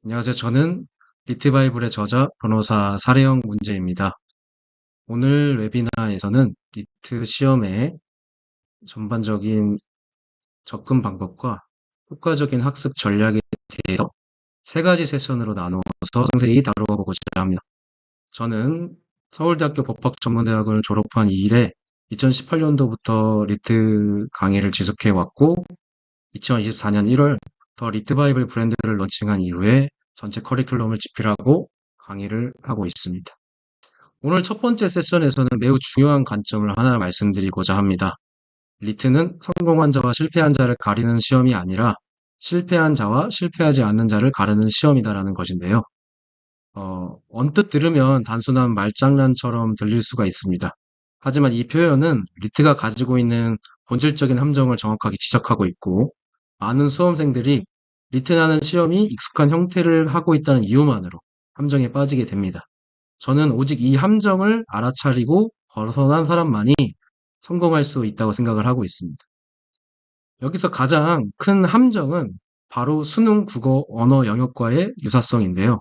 안녕하세요. 저는 리트바이블의 저자 변호사 사례형 문제입니다. 오늘 웨비나에서는 리트 시험의 전반적인 접근 방법과 효과적인 학습 전략에 대해서 세 가지 세션으로 나누어서 상세히 다루어 보고자 합니다. 저는 서울대학교 법학전문대학을 졸업한 이래 2018년도부터 리트 강의를 지속해 왔고 2024년 1월 더 리트바이블 브랜드를 런칭한 이후에 전체 커리큘럼을 집필하고 강의를 하고 있습니다. 오늘 첫 번째 세션에서는 매우 중요한 관점을 하나 말씀드리고자 합니다. 리트는 성공한 자와 실패한 자를 가리는 시험이 아니라 실패한 자와 실패하지 않는 자를 가르는 시험이다라는 것인데요. 언뜻 들으면 단순한 말장난처럼 들릴 수가 있습니다. 하지만 이 표현은 리트가 가지고 있는 본질적인 함정을 정확하게 지적하고 있고, 많은 수험생들이 리트라는 시험이 익숙한 형태를 하고 있다는 이유만으로 함정에 빠지게 됩니다. 저는 오직 이 함정을 알아차리고 벗어난 사람만이 성공할 수 있다고 생각을 하고 있습니다. 여기서 가장 큰 함정은 바로 수능, 국어, 언어 영역과의 유사성인데요.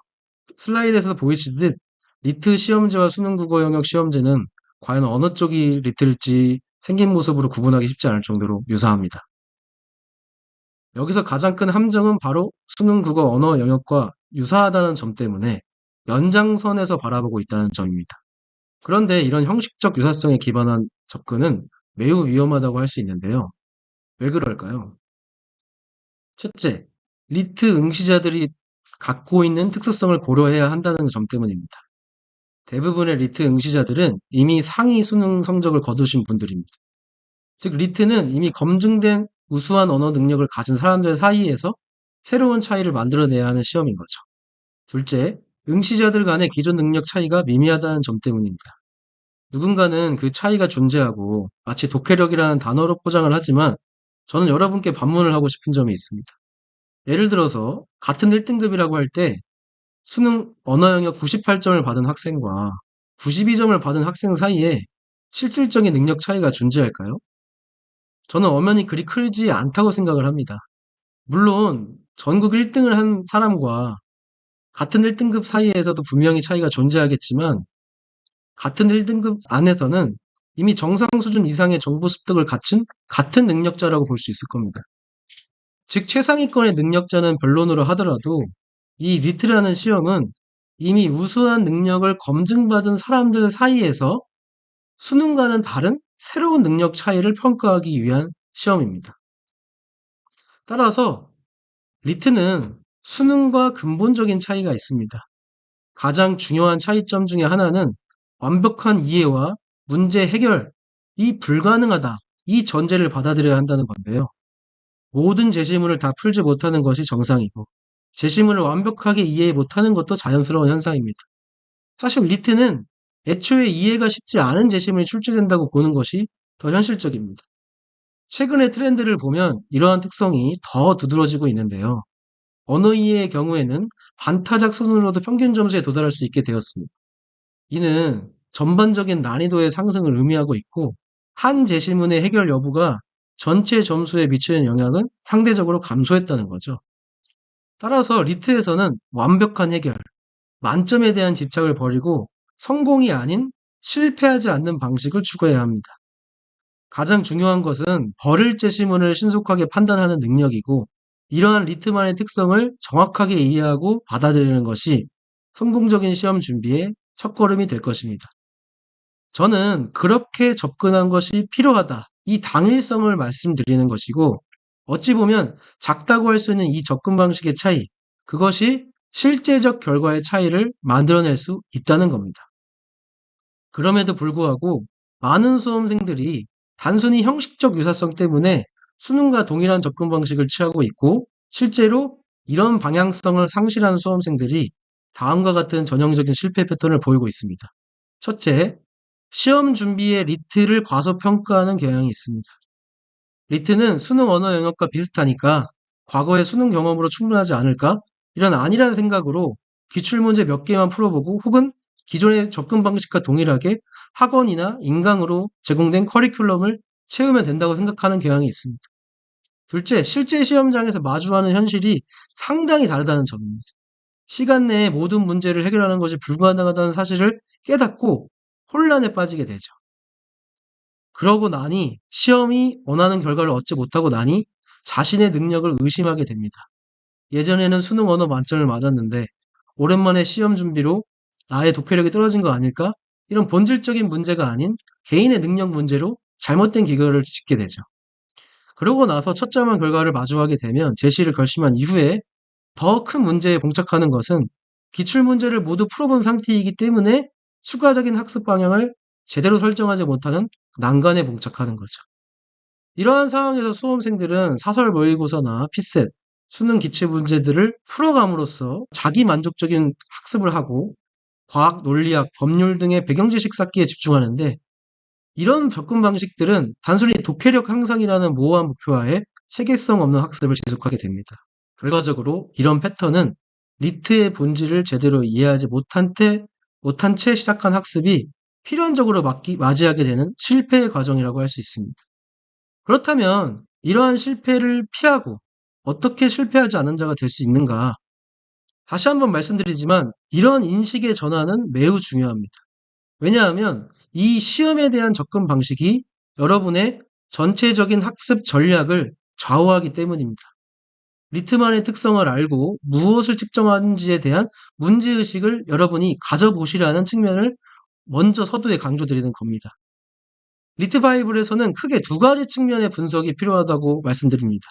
슬라이드에서 보이시듯 리트 시험제와 수능 국어 영역 시험제는 과연 어느 쪽이 리트일지 생긴 모습으로 구분하기 쉽지 않을 정도로 유사합니다. 여기서 가장 큰 함정은 바로 수능 국어 언어 영역과 유사하다는 점 때문에 연장선에서 바라보고 있다는 점입니다. 그런데 이런 형식적 유사성에 기반한 접근은 매우 위험하다고 할 수 있는데요. 왜 그럴까요? 첫째, 리트 응시자들이 갖고 있는 특수성을 고려해야 한다는 점 때문입니다. 대부분의 리트 응시자들은 이미 상위 수능 성적을 거두신 분들입니다. 즉, 리트는 이미 검증된 우수한 언어 능력을 가진 사람들 사이에서 새로운 차이를 만들어내야 하는 시험인 거죠. 둘째, 응시자들 간의 기존 능력 차이가 미미하다는 점 때문입니다. 누군가는 그 차이가 존재하고 마치 독해력이라는 단어로 포장을 하지만 저는 여러분께 반문을 하고 싶은 점이 있습니다. 예를 들어서 같은 1등급이라고 할 때 수능 언어 영역 98점을 받은 학생과 92점을 받은 학생 사이에 실질적인 능력 차이가 존재할까요? 저는 엄연히 그리 크지 않다고 생각을 합니다. 물론 전국 1등을 한 사람과 같은 1등급 사이에서도 분명히 차이가 존재하겠지만 같은 1등급 안에서는 이미 정상 수준 이상의 정보 습득을 갖춘 같은 능력자라고 볼 수 있을 겁니다. 즉 최상위권의 능력자는 변론으로 하더라도 이 리트라는 시험은 이미 우수한 능력을 검증받은 사람들 사이에서 수능과는 다른 새로운 능력 차이를 평가하기 위한 시험입니다. 따라서 리트는 수능과 근본적인 차이가 있습니다. 가장 중요한 차이점 중에 하나는 완벽한 이해와 문제 해결이 불가능하다. 이 전제를 받아들여야 한다는 건데요. 모든 제시문을 다 풀지 못하는 것이 정상이고 제시문을 완벽하게 이해 못하는 것도 자연스러운 현상입니다. 사실 리트는 애초에 이해가 쉽지 않은 제시문이 출제된다고 보는 것이 더 현실적입니다. 최근의 트렌드를 보면 이러한 특성이 더 두드러지고 있는데요. 언어 이해의 경우에는 반타작 수준으로도 평균 점수에 도달할 수 있게 되었습니다. 이는 전반적인 난이도의 상승을 의미하고 있고 한 제시문의 해결 여부가 전체 점수에 미치는 영향은 상대적으로 감소했다는 거죠. 따라서 리트에서는 완벽한 해결, 만점에 대한 집착을 버리고 성공이 아닌 실패하지 않는 방식을 추구해야 합니다. 가장 중요한 것은 버릴 제시문을 신속하게 판단하는 능력이고 이러한 리트만의 특성을 정확하게 이해하고 받아들이는 것이 성공적인 시험 준비의 첫걸음이 될 것입니다. 저는 그렇게 접근한 것이 필요하다. 이 당일성을 말씀드리는 것이고 어찌 보면 작다고 할 수 있는 이 접근 방식의 차이, 그것이 실제적 결과의 차이를 만들어낼 수 있다는 겁니다. 그럼에도 불구하고 많은 수험생들이 단순히 형식적 유사성 때문에 수능과 동일한 접근 방식을 취하고 있고 실제로 이런 방향성을 상실한 수험생들이 다음과 같은 전형적인 실패 패턴을 보이고 있습니다. 첫째, 시험 준비의 리트를 과소평가하는 경향이 있습니다. 리트는 수능 언어 영역과 비슷하니까 과거의 수능 경험으로 충분하지 않을까? 이런 아니라는 생각으로 기출문제 몇 개만 풀어보고 혹은 기존의 접근 방식과 동일하게 학원이나 인강으로 제공된 커리큘럼을 채우면 된다고 생각하는 경향이 있습니다. 둘째, 실제 시험장에서 마주하는 현실이 상당히 다르다는 점입니다. 시간 내에 모든 문제를 해결하는 것이 불가능하다는 사실을 깨닫고 혼란에 빠지게 되죠. 그러고 나니 시험이 원하는 결과를 얻지 못하고 나니 자신의 능력을 의심하게 됩니다. 예전에는 수능 언어 만점을 맞았는데 오랜만에 시험 준비로 나의 독해력이 떨어진 거 아닐까? 이런 본질적인 문제가 아닌 개인의 능력 문제로 잘못된 기결을 짓게 되죠. 그러고 나서 처참한 결과를 마주하게 되면 제시를 결심한 이후에 더 큰 문제에 봉착하는 것은 기출 문제를 모두 풀어본 상태이기 때문에 추가적인 학습 방향을 제대로 설정하지 못하는 난관에 봉착하는 거죠. 이러한 상황에서 수험생들은 사설 모의고사나 피셋, 수능 기출 문제들을 풀어감으로써 자기 만족적인 학습을 하고 과학, 논리학, 법률 등의 배경 지식 쌓기에 집중하는데 이런 접근 방식들은 단순히 독해력 향상이라는 모호한 목표하에 체계성 없는 학습을 지속하게 됩니다. 결과적으로 이런 패턴은 리트의 본질을 제대로 이해하지 못한 채 시작한 학습이 필연적으로 맞이하게 되는 실패의 과정이라고 할 수 있습니다. 그렇다면 이러한 실패를 피하고 어떻게 실패하지 않은 자가 될 수 있는가? 다시 한번 말씀드리지만 이런 인식의 전환은 매우 중요합니다. 왜냐하면 이 시험에 대한 접근 방식이 여러분의 전체적인 학습 전략을 좌우하기 때문입니다. 리트만의 특성을 알고 무엇을 측정하는지에 대한 문제의식을 여러분이 가져보시라는 측면을 먼저 서두에 강조드리는 겁니다. 리트 바이블에서는 크게 두 가지 측면의 분석이 필요하다고 말씀드립니다.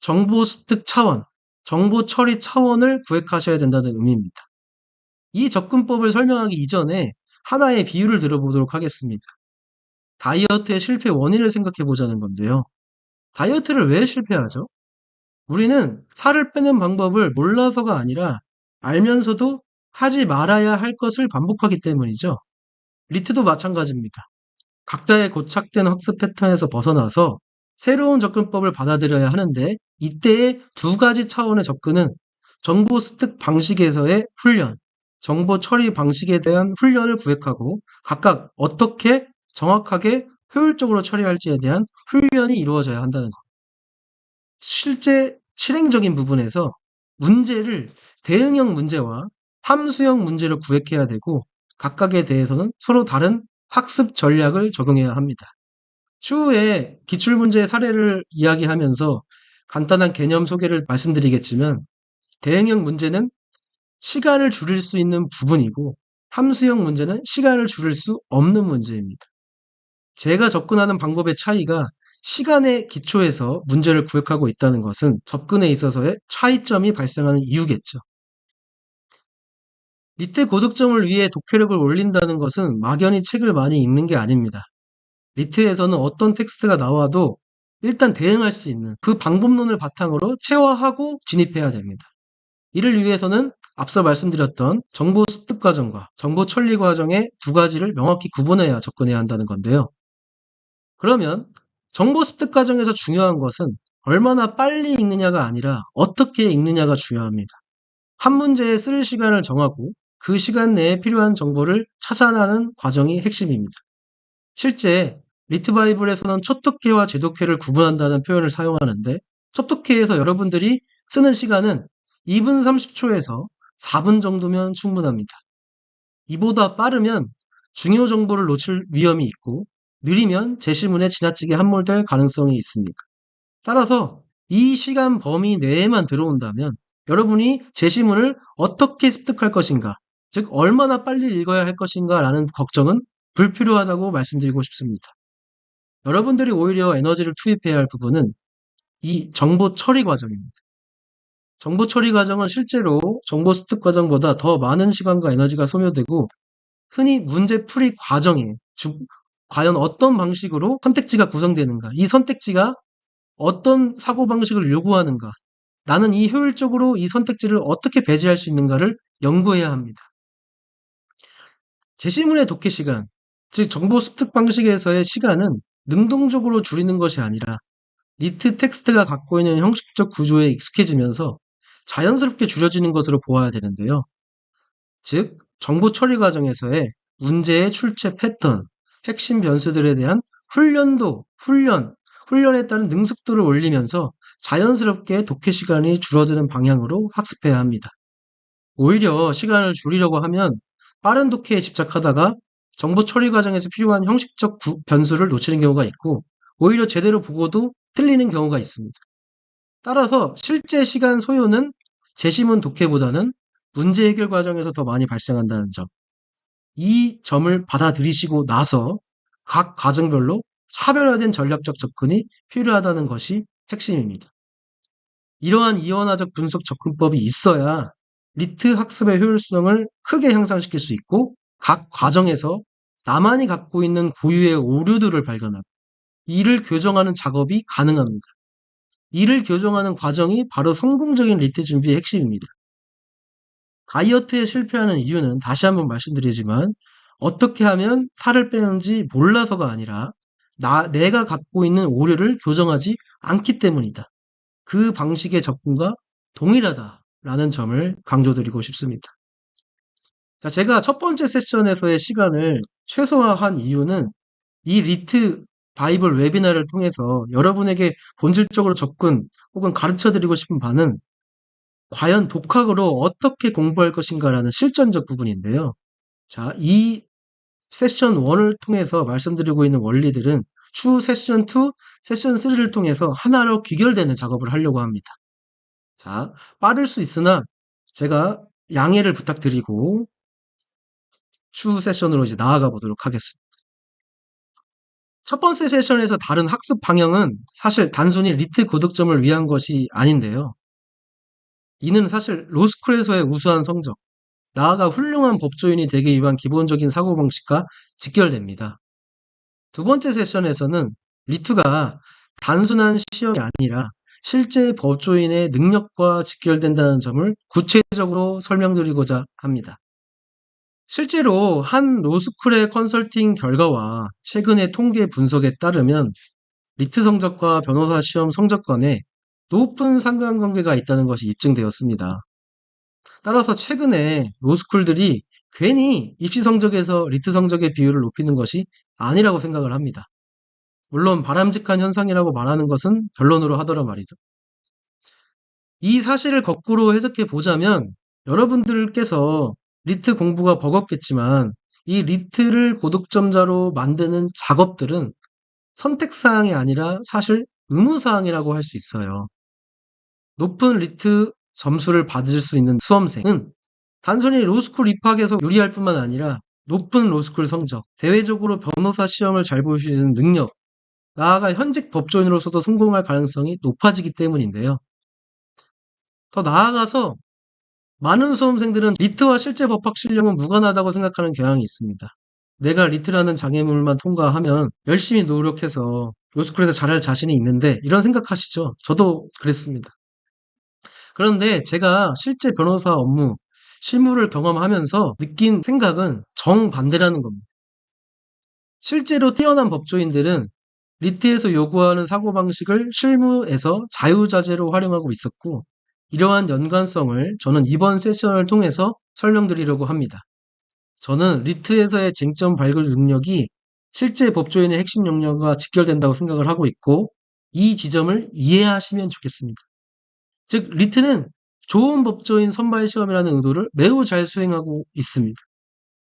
정보 습득 차원, 정보 처리 차원을 구획하셔야 된다는 의미입니다. 이 접근법을 설명하기 이전에 하나의 비유를 들어보도록 하겠습니다. 다이어트의 실패 원인을 생각해 보자는 건데요. 다이어트를 왜 실패하죠? 우리는 살을 빼는 방법을 몰라서가 아니라 알면서도 하지 말아야 할 것을 반복하기 때문이죠. 리트도 마찬가지입니다. 각자의 고착된 학습 패턴에서 벗어나서 새로운 접근법을 받아들여야 하는데 이때의 두 가지 차원의 접근은 정보 습득 방식에서의 훈련, 정보 처리 방식에 대한 훈련을 구획하고 각각 어떻게 정확하게 효율적으로 처리할지에 대한 훈련이 이루어져야 한다는 것. 실제 실행적인 부분에서 문제를 대응형 문제와 함수형 문제로 구획해야 되고 각각에 대해서는 서로 다른 학습 전략을 적용해야 합니다. 추후에 기출문제 사례를 이야기하면서 간단한 개념 소개를 말씀드리겠지만 대응형 문제는 시간을 줄일 수 있는 부분이고 함수형 문제는 시간을 줄일 수 없는 문제입니다. 제가 접근하는 방법의 차이가 시간의 기초에서 문제를 구획하고 있다는 것은 접근에 있어서의 차이점이 발생하는 이유겠죠. 리트 고득점을 위해 독해력을 올린다는 것은 막연히 책을 많이 읽는 게 아닙니다. 리트에서는 어떤 텍스트가 나와도 일단 대응할 수 있는 그 방법론을 바탕으로 체화하고 진입해야 됩니다. 이를 위해서는 앞서 말씀드렸던 정보 습득 과정과 정보 처리 과정의 두 가지를 명확히 구분해야 접근해야 한다는 건데요. 그러면 정보 습득 과정에서 중요한 것은 얼마나 빨리 읽느냐가 아니라 어떻게 읽느냐가 중요합니다. 한 문제에 쓸 시간을 정하고 그 시간 내에 필요한 정보를 찾아나는 과정이 핵심입니다. 실제 리트 바이블에서는 첫 독해와 재독해를 구분한다는 표현을 사용하는데 첫 독해에서 여러분들이 쓰는 시간은 2분 30초에서 4분 정도면 충분합니다. 이보다 빠르면 중요 정보를 놓칠 위험이 있고 느리면 제시문에 지나치게 함몰될 가능성이 있습니다. 따라서 이 시간 범위 내에만 들어온다면 여러분이 제시문을 어떻게 습득할 것인가, 즉 얼마나 빨리 읽어야 할 것인가 라는 걱정은 불필요하다고 말씀드리고 싶습니다. 여러분들이 오히려 에너지를 투입해야 할 부분은 이 정보 처리 과정입니다. 정보 처리 과정은 실제로 정보 습득 과정보다 더 많은 시간과 에너지가 소요되고 흔히 문제 풀이 과정에 과연 어떤 방식으로 선택지가 구성되는가, 이 선택지가 어떤 사고방식을 요구하는가, 나는 이 효율적으로 이 선택지를 어떻게 배제할 수 있는가를 연구해야 합니다. 제시문의 독해 시간, 즉 정보 습득 방식에서의 시간은 능동적으로 줄이는 것이 아니라 리트 텍스트가 갖고 있는 형식적 구조에 익숙해지면서 자연스럽게 줄여지는 것으로 보아야 되는데요. 즉, 정보 처리 과정에서의 문제의 출제 패턴, 핵심 변수들에 대한 훈련에 따른 능숙도를 올리면서 자연스럽게 독해 시간이 줄어드는 방향으로 학습해야 합니다. 오히려 시간을 줄이려고 하면 빠른 독해에 집착하다가 정보 처리 과정에서 필요한 형식적 변수를 놓치는 경우가 있고, 오히려 제대로 보고도 틀리는 경우가 있습니다. 따라서 실제 시간 소요는 제시문 독해보다는 문제 해결 과정에서 더 많이 발생한다는 점. 이 점을 받아들이시고 나서 각 과정별로 차별화된 전략적 접근이 필요하다는 것이 핵심입니다. 이러한 이원화적 분석 접근법이 있어야 리트 학습의 효율성을 크게 향상시킬 수 있고, 각 과정에서 나만이 갖고 있는 고유의 오류들을 발견하고 이를 교정하는 작업이 가능합니다. 이를 교정하는 과정이 바로 성공적인 리트 준비의 핵심입니다. 다이어트에 실패하는 이유는 다시 한번 말씀드리지만, 어떻게 하면 살을 빼는지 몰라서가 아니라 내가 갖고 있는 오류를 교정하지 않기 때문이다. 그 방식의 접근과 동일하다라는 점을 강조드리고 싶습니다. 자, 제가 첫 번째 세션에서의 시간을 최소화한 이유는 이 리트 바이블 웨비나를 통해서 여러분에게 본질적으로 접근 혹은 가르쳐 드리고 싶은 바는 과연 독학으로 어떻게 공부할 것인가라는 실전적 부분인데요. 자, 이 세션 1을 통해서 말씀드리고 있는 원리들은 추후 세션 2, 세션 3를 통해서 하나로 귀결되는 작업을 하려고 합니다. 자, 빠를 수 있으나 제가 양해를 부탁드리고 추후 세션으로 이제 나아가 보도록 하겠습니다. 첫 번째 세션에서 다른 학습 방향은 사실 단순히 리트 고득점을 위한 것이 아닌데요. 이는 사실 로스쿨에서의 우수한 성적, 나아가 훌륭한 법조인이 되기 위한 기본적인 사고방식과 직결됩니다. 두 번째 세션에서는 리트가 단순한 시험이 아니라 실제 법조인의 능력과 직결된다는 점을 구체적으로 설명드리고자 합니다. 실제로 한 로스쿨의 컨설팅 결과와 최근의 통계 분석에 따르면 리트 성적과 변호사 시험 성적 간에 높은 상관관계가 있다는 것이 입증되었습니다. 따라서 최근에 로스쿨들이 괜히 입시 성적에서 리트 성적의 비율을 높이는 것이 아니라고 생각을 합니다. 물론 바람직한 현상이라고 말하는 것은 변론으로 하더라 말이죠. 이 사실을 거꾸로 해석해 보자면 여러분들께서 리트 공부가 버겁겠지만 이 리트를 고득점자로 만드는 작업들은 선택사항이 아니라 사실 의무사항이라고 할 수 있어요. 높은 리트 점수를 받을 수 있는 수험생은 단순히 로스쿨 입학에서 유리할 뿐만 아니라 높은 로스쿨 성적, 대외적으로 변호사 시험을 잘 볼 수 있는 능력, 나아가 현직 법조인으로서도 성공할 가능성이 높아지기 때문인데요. 더 나아가서 많은 수험생들은 리트와 실제 법학 실력은 무관하다고 생각하는 경향이 있습니다. 내가 리트라는 장애물만 통과하면 열심히 노력해서 로스쿨에서 잘할 자신이 있는데 이런 생각하시죠? 저도 그랬습니다. 그런데 제가 실제 변호사 업무, 실무를 경험하면서 느낀 생각은 정반대라는 겁니다. 실제로 뛰어난 법조인들은 리트에서 요구하는 사고방식을 실무에서 자유자재로 활용하고 있었고, 이러한 연관성을 저는 이번 세션을 통해서 설명드리려고 합니다. 저는 리트에서의 쟁점 발굴 능력이 실제 법조인의 핵심 역량과 직결된다고 생각을 하고 있고, 이 지점을 이해하시면 좋겠습니다. 즉, 리트는 좋은 법조인 선발 시험이라는 의도를 매우 잘 수행하고 있습니다.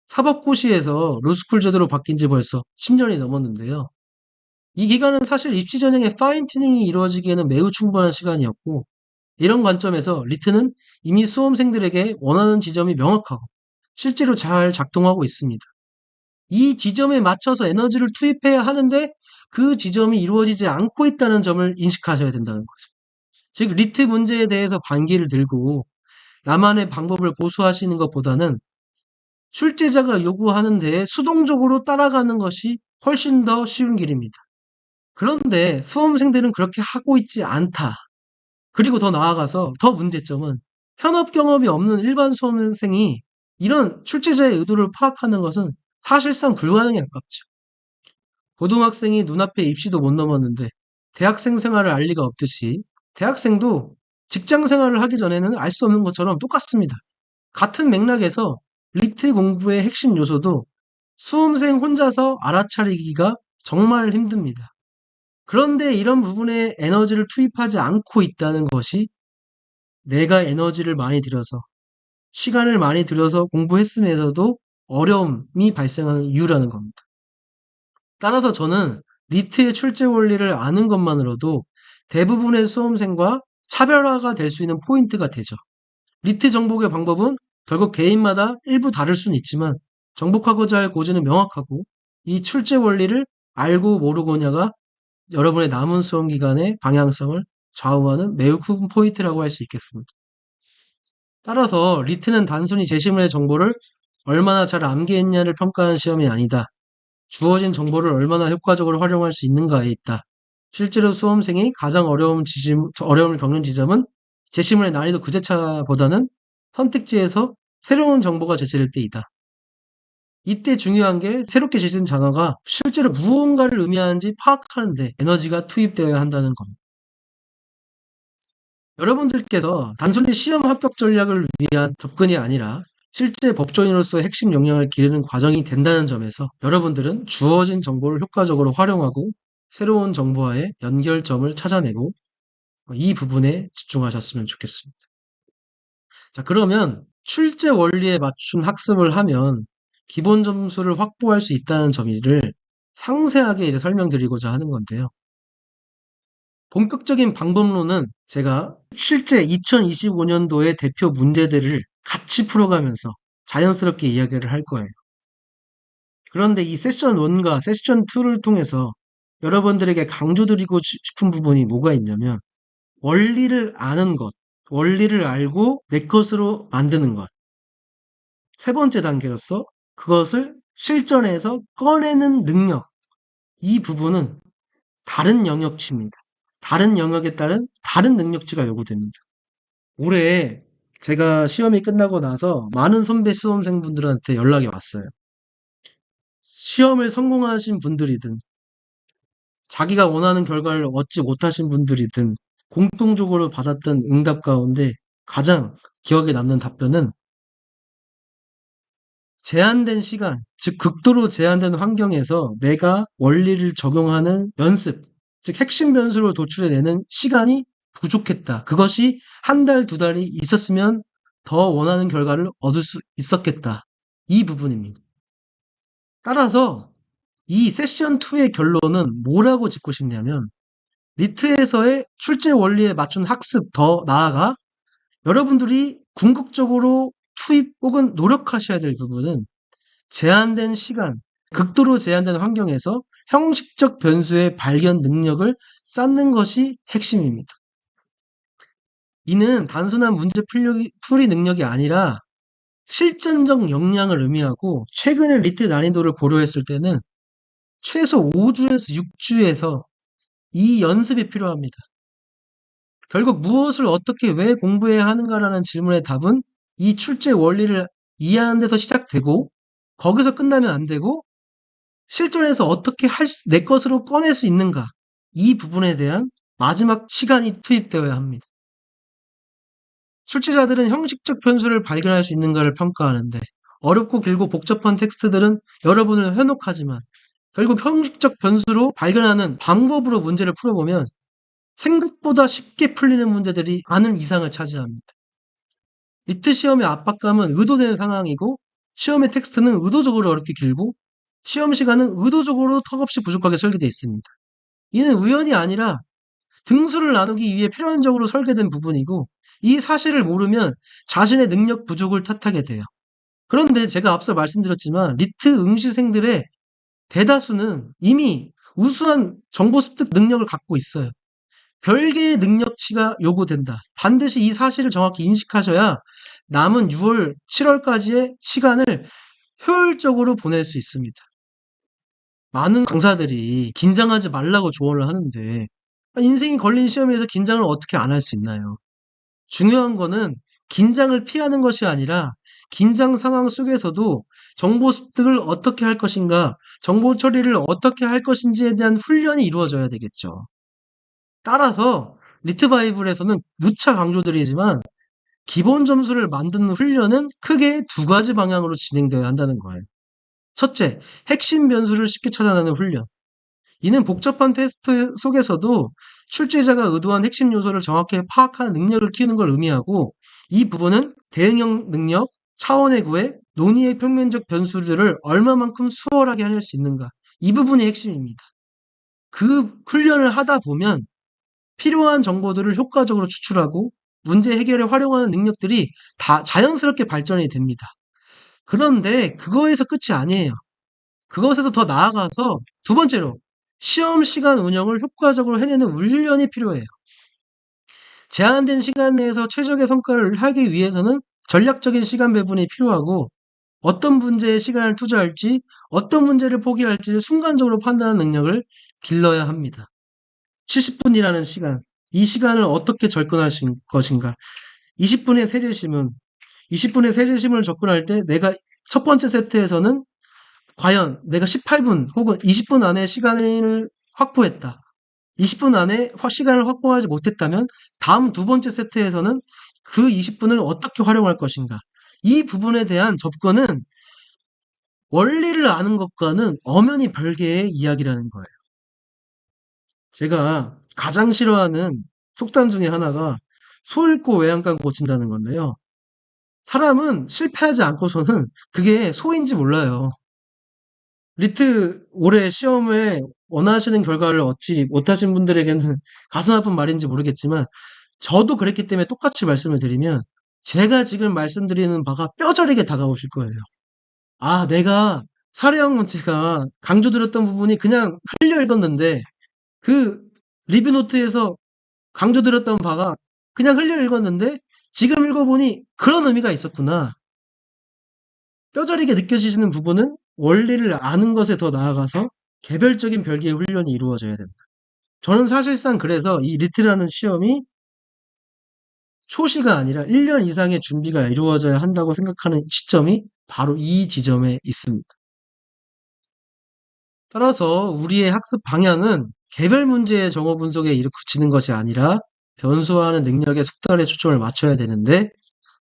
사법고시에서 로스쿨 제도로 바뀐 지 벌써 10년이 넘었는데요. 이 기간은 사실 입시 전형의 파인 튜닝이 이루어지기에는 매우 충분한 시간이었고, 이런 관점에서 리트는 이미 수험생들에게 원하는 지점이 명확하고 실제로 잘 작동하고 있습니다. 이 지점에 맞춰서 에너지를 투입해야 하는데 그 지점이 이루어지지 않고 있다는 점을 인식하셔야 된다는 거죠. 즉, 리트 문제에 대해서 반기를 들고 나만의 방법을 고수하시는 것보다는 출제자가 요구하는 데에 수동적으로 따라가는 것이 훨씬 더 쉬운 길입니다. 그런데 수험생들은 그렇게 하고 있지 않다. 그리고 더 나아가서 더 문제점은 현업 경험이 없는 일반 수험생이 이런 출제자의 의도를 파악하는 것은 사실상 불가능에 가깝죠. 고등학생이 눈앞에 입시도 못 넘었는데 대학생 생활을 알 리가 없듯이 대학생도 직장 생활을 하기 전에는 알 수 없는 것처럼 똑같습니다. 같은 맥락에서 리트 공부의 핵심 요소도 수험생 혼자서 알아차리기가 정말 힘듭니다. 그런데 이런 부분에 에너지를 투입하지 않고 있다는 것이 내가 에너지를 많이 들여서 시간을 많이 들여서 공부했음에도 어려움이 발생하는 이유라는 겁니다. 따라서 저는 리트의 출제 원리를 아는 것만으로도 대부분의 수험생과 차별화가 될 수 있는 포인트가 되죠. 리트 정복의 방법은 결국 개인마다 일부 다를 수는 있지만 정복하고자 할 고지는 명확하고 이 출제 원리를 알고 모르고냐가 여러분의 남은 수험 기간의 방향성을 좌우하는 매우 큰 포인트라고 할 수 있겠습니다. 따라서 리트는 단순히 제시문의 정보를 얼마나 잘 암기했냐를 평가하는 시험이 아니다. 주어진 정보를 얼마나 효과적으로 활용할 수 있는가에 있다. 실제로 수험생이 가장 어려움을 겪는 지점은 제시문의 난이도 구제차보다는 선택지에서 새로운 정보가 제시될 때이다. 이때 중요한 게 새롭게 제시된 단어가 실제로 무언가를 의미하는지 파악하는데 에너지가 투입되어야 한다는 겁니다. 여러분들께서 단순히 시험 합격 전략을 위한 접근이 아니라 실제 법조인으로서 핵심 역량을 기르는 과정이 된다는 점에서 여러분들은 주어진 정보를 효과적으로 활용하고 새로운 정보와의 연결점을 찾아내고 이 부분에 집중하셨으면 좋겠습니다. 자, 그러면 출제 원리에 맞춘 학습을 하면 기본 점수를 확보할 수 있다는 점을 상세하게 이제 설명드리고자 하는 건데요. 본격적인 방법론은 제가 실제 2025년도의 대표 문제들을 같이 풀어가면서 자연스럽게 이야기를 할 거예요. 그런데 이 세션 1과 세션 2를 통해서 여러분들에게 강조드리고 싶은 부분이 뭐가 있냐면 원리를 아는 것, 원리를 알고 내 것으로 만드는 것. 세 번째 단계로서 그것을 실전에서 꺼내는 능력. 이 부분은 다른 영역치입니다. 다른 영역에 따른 다른 능력치가 요구됩니다. 올해 제가 시험이 끝나고 나서 많은 선배 수험생분들한테 연락이 왔어요. 시험을 성공하신 분들이든 자기가 원하는 결과를 얻지 못하신 분들이든 공통적으로 받았던 응답 가운데 가장 기억에 남는 답변은 제한된 시간, 즉 극도로 제한된 환경에서 내가 원리를 적용하는 연습, 즉 핵심 변수로 도출해내는 시간이 부족했다. 그것이 한 달, 두 달이 있었으면 더 원하는 결과를 얻을 수 있었겠다. 이 부분입니다. 따라서 이 세션 2의 결론은 뭐라고 짚고 싶냐면 리트에서의 출제 원리에 맞춘 학습, 더 나아가 여러분들이 궁극적으로 투입 혹은 노력하셔야 될 부분은 제한된 시간, 극도로 제한된 환경에서 형식적 변수의 발견 능력을 쌓는 것이 핵심입니다. 이는 단순한 문제 풀이 능력이 아니라 실전적 역량을 의미하고 최근의 리트 난이도를 고려했을 때는 최소 5주에서 6주에서 이 연습이 필요합니다. 결국 무엇을 어떻게 왜 공부해야 하는가라는 질문의 답은 이 출제 원리를 이해하는 데서 시작되고 거기서 끝나면 안 되고 실전에서 어떻게 내 것으로 꺼낼 수 있는가 이 부분에 대한 마지막 시간이 투입되어야 합니다. 출제자들은 형식적 변수를 발견할 수 있는가를 평가하는데 어렵고 길고 복잡한 텍스트들은 여러분을 현혹하지만 결국 형식적 변수로 발견하는 방법으로 문제를 풀어보면 생각보다 쉽게 풀리는 문제들이 많은 이상을 차지합니다. 리트 시험의 압박감은 의도된 상황이고 시험의 텍스트는 의도적으로 어렵게 길고 시험 시간은 의도적으로 턱없이 부족하게 설계되어 있습니다. 이는 우연이 아니라 등수를 나누기 위해 필연적으로 설계된 부분이고 이 사실을 모르면 자신의 능력 부족을 탓하게 돼요. 그런데 제가 앞서 말씀드렸지만 리트 응시생들의 대다수는 이미 우수한 정보 습득 능력을 갖고 있어요. 별개의 능력치가 요구된다. 반드시 이 사실을 정확히 인식하셔야 남은 6월, 7월까지의 시간을 효율적으로 보낼 수 있습니다. 많은 강사들이 긴장하지 말라고 조언을 하는데 인생이 걸린 시험에서 긴장을 어떻게 안 할 수 있나요? 중요한 거는 긴장을 피하는 것이 아니라 긴장 상황 속에서도 정보 습득을 어떻게 할 것인가, 정보 처리를 어떻게 할 것인지에 대한 훈련이 이루어져야 되겠죠. 따라서 리트 바이블에서는 누차 강조드리지만 기본 점수를 만드는 훈련은 크게 두 가지 방향으로 진행되어야 한다는 거예요. 첫째, 핵심 변수를 쉽게 찾아내는 훈련. 이는 복잡한 테스트 속에서도 출제자가 의도한 핵심 요소를 정확히 파악하는 능력을 키우는 걸 의미하고 이 부분은 대응형 능력, 차원의 구애, 논의의 평면적 변수들을 얼마만큼 수월하게 해낼 수 있는가. 이 부분이 핵심입니다. 그 훈련을 하다 보면 필요한 정보들을 효과적으로 추출하고 문제 해결에 활용하는 능력들이 다 자연스럽게 발전이 됩니다. 그런데 그거에서 끝이 아니에요. 그것에서 더 나아가서 두 번째로 시험 시간 운영을 효과적으로 해내는 훈련이 필요해요. 제한된 시간 내에서 최적의 성과를 하기 위해서는 전략적인 시간 배분이 필요하고 어떤 문제에 시간을 투자할지 어떤 문제를 포기할지를 순간적으로 판단하는 능력을 길러야 합니다. 70분이라는 시간, 이 시간을 어떻게 접근할 것인가? 20분의 세제심은 20분의 세제심을 접근할 때 내가 첫 번째 세트에서는 과연 내가 18분 혹은 20분 안에 시간을 확보했다. 20분 안에 시간을 확보하지 못했다면 다음 두 번째 세트에서는 그 20분을 어떻게 활용할 것인가. 이 부분에 대한 접근은 원리를 아는 것과는 엄연히 별개의 이야기라는 거예요. 제가 가장 싫어하는 속담 중에 하나가 소 잃고 외양간 고친다는 건데요. 사람은 실패하지 않고서는 그게 소인지 몰라요. 리트 올해 시험에 원하시는 결과를 얻지 못하신 분들에게는 가슴 아픈 말인지 모르겠지만 저도 그랬기 때문에 똑같이 말씀을 드리면 제가 지금 말씀드리는 바가 뼈저리게 다가오실 거예요. 아, 내가 사례형 문제가 강조드렸던 부분이 그냥 흘려 읽었는데 그 리뷰노트에서 강조드렸던 바가 그냥 흘려 읽었는데 지금 읽어보니 그런 의미가 있었구나. 뼈저리게 느껴지시는 부분은 원리를 아는 것에 더 나아가서 개별적인 별개의 훈련이 이루어져야 됩니다. 저는 사실상 그래서 이 리트라는 시험이 초시가 아니라 1년 이상의 준비가 이루어져야 한다고 생각하는 시점이 바로 이 지점에 있습니다. 따라서 우리의 학습 방향은 개별 문제의 정어 분석에 그치는 것이 아니라 변수화하는 능력의 숙달에 초점을 맞춰야 되는데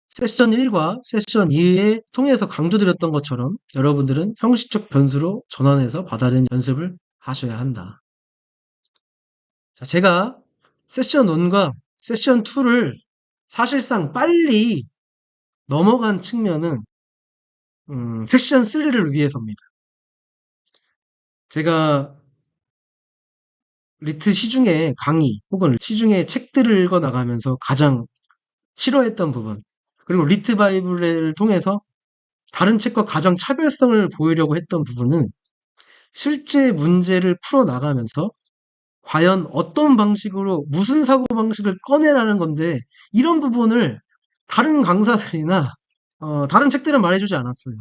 세션 1과 세션 2에 통해서 강조드렸던 것처럼 여러분들은 형식적 변수로 전환해서 받아들이는 연습을 하셔야 한다. 자, 제가 세션 1과 세션 2를 사실상 빨리 넘어간 측면은 세션 3를 위해서입니다. 제가 리트 시중에 강의 혹은 시중에 책들을 읽어 나가면서 가장 싫어했던 부분 그리고 리트 바이블을 통해서 다른 책과 가장 차별성을 보이려고 했던 부분은 실제 문제를 풀어 나가면서 과연 어떤 방식으로 무슨 사고방식을 꺼내라는 건데 이런 부분을 다른 강사들이나 다른 책들은 말해주지 않았어요.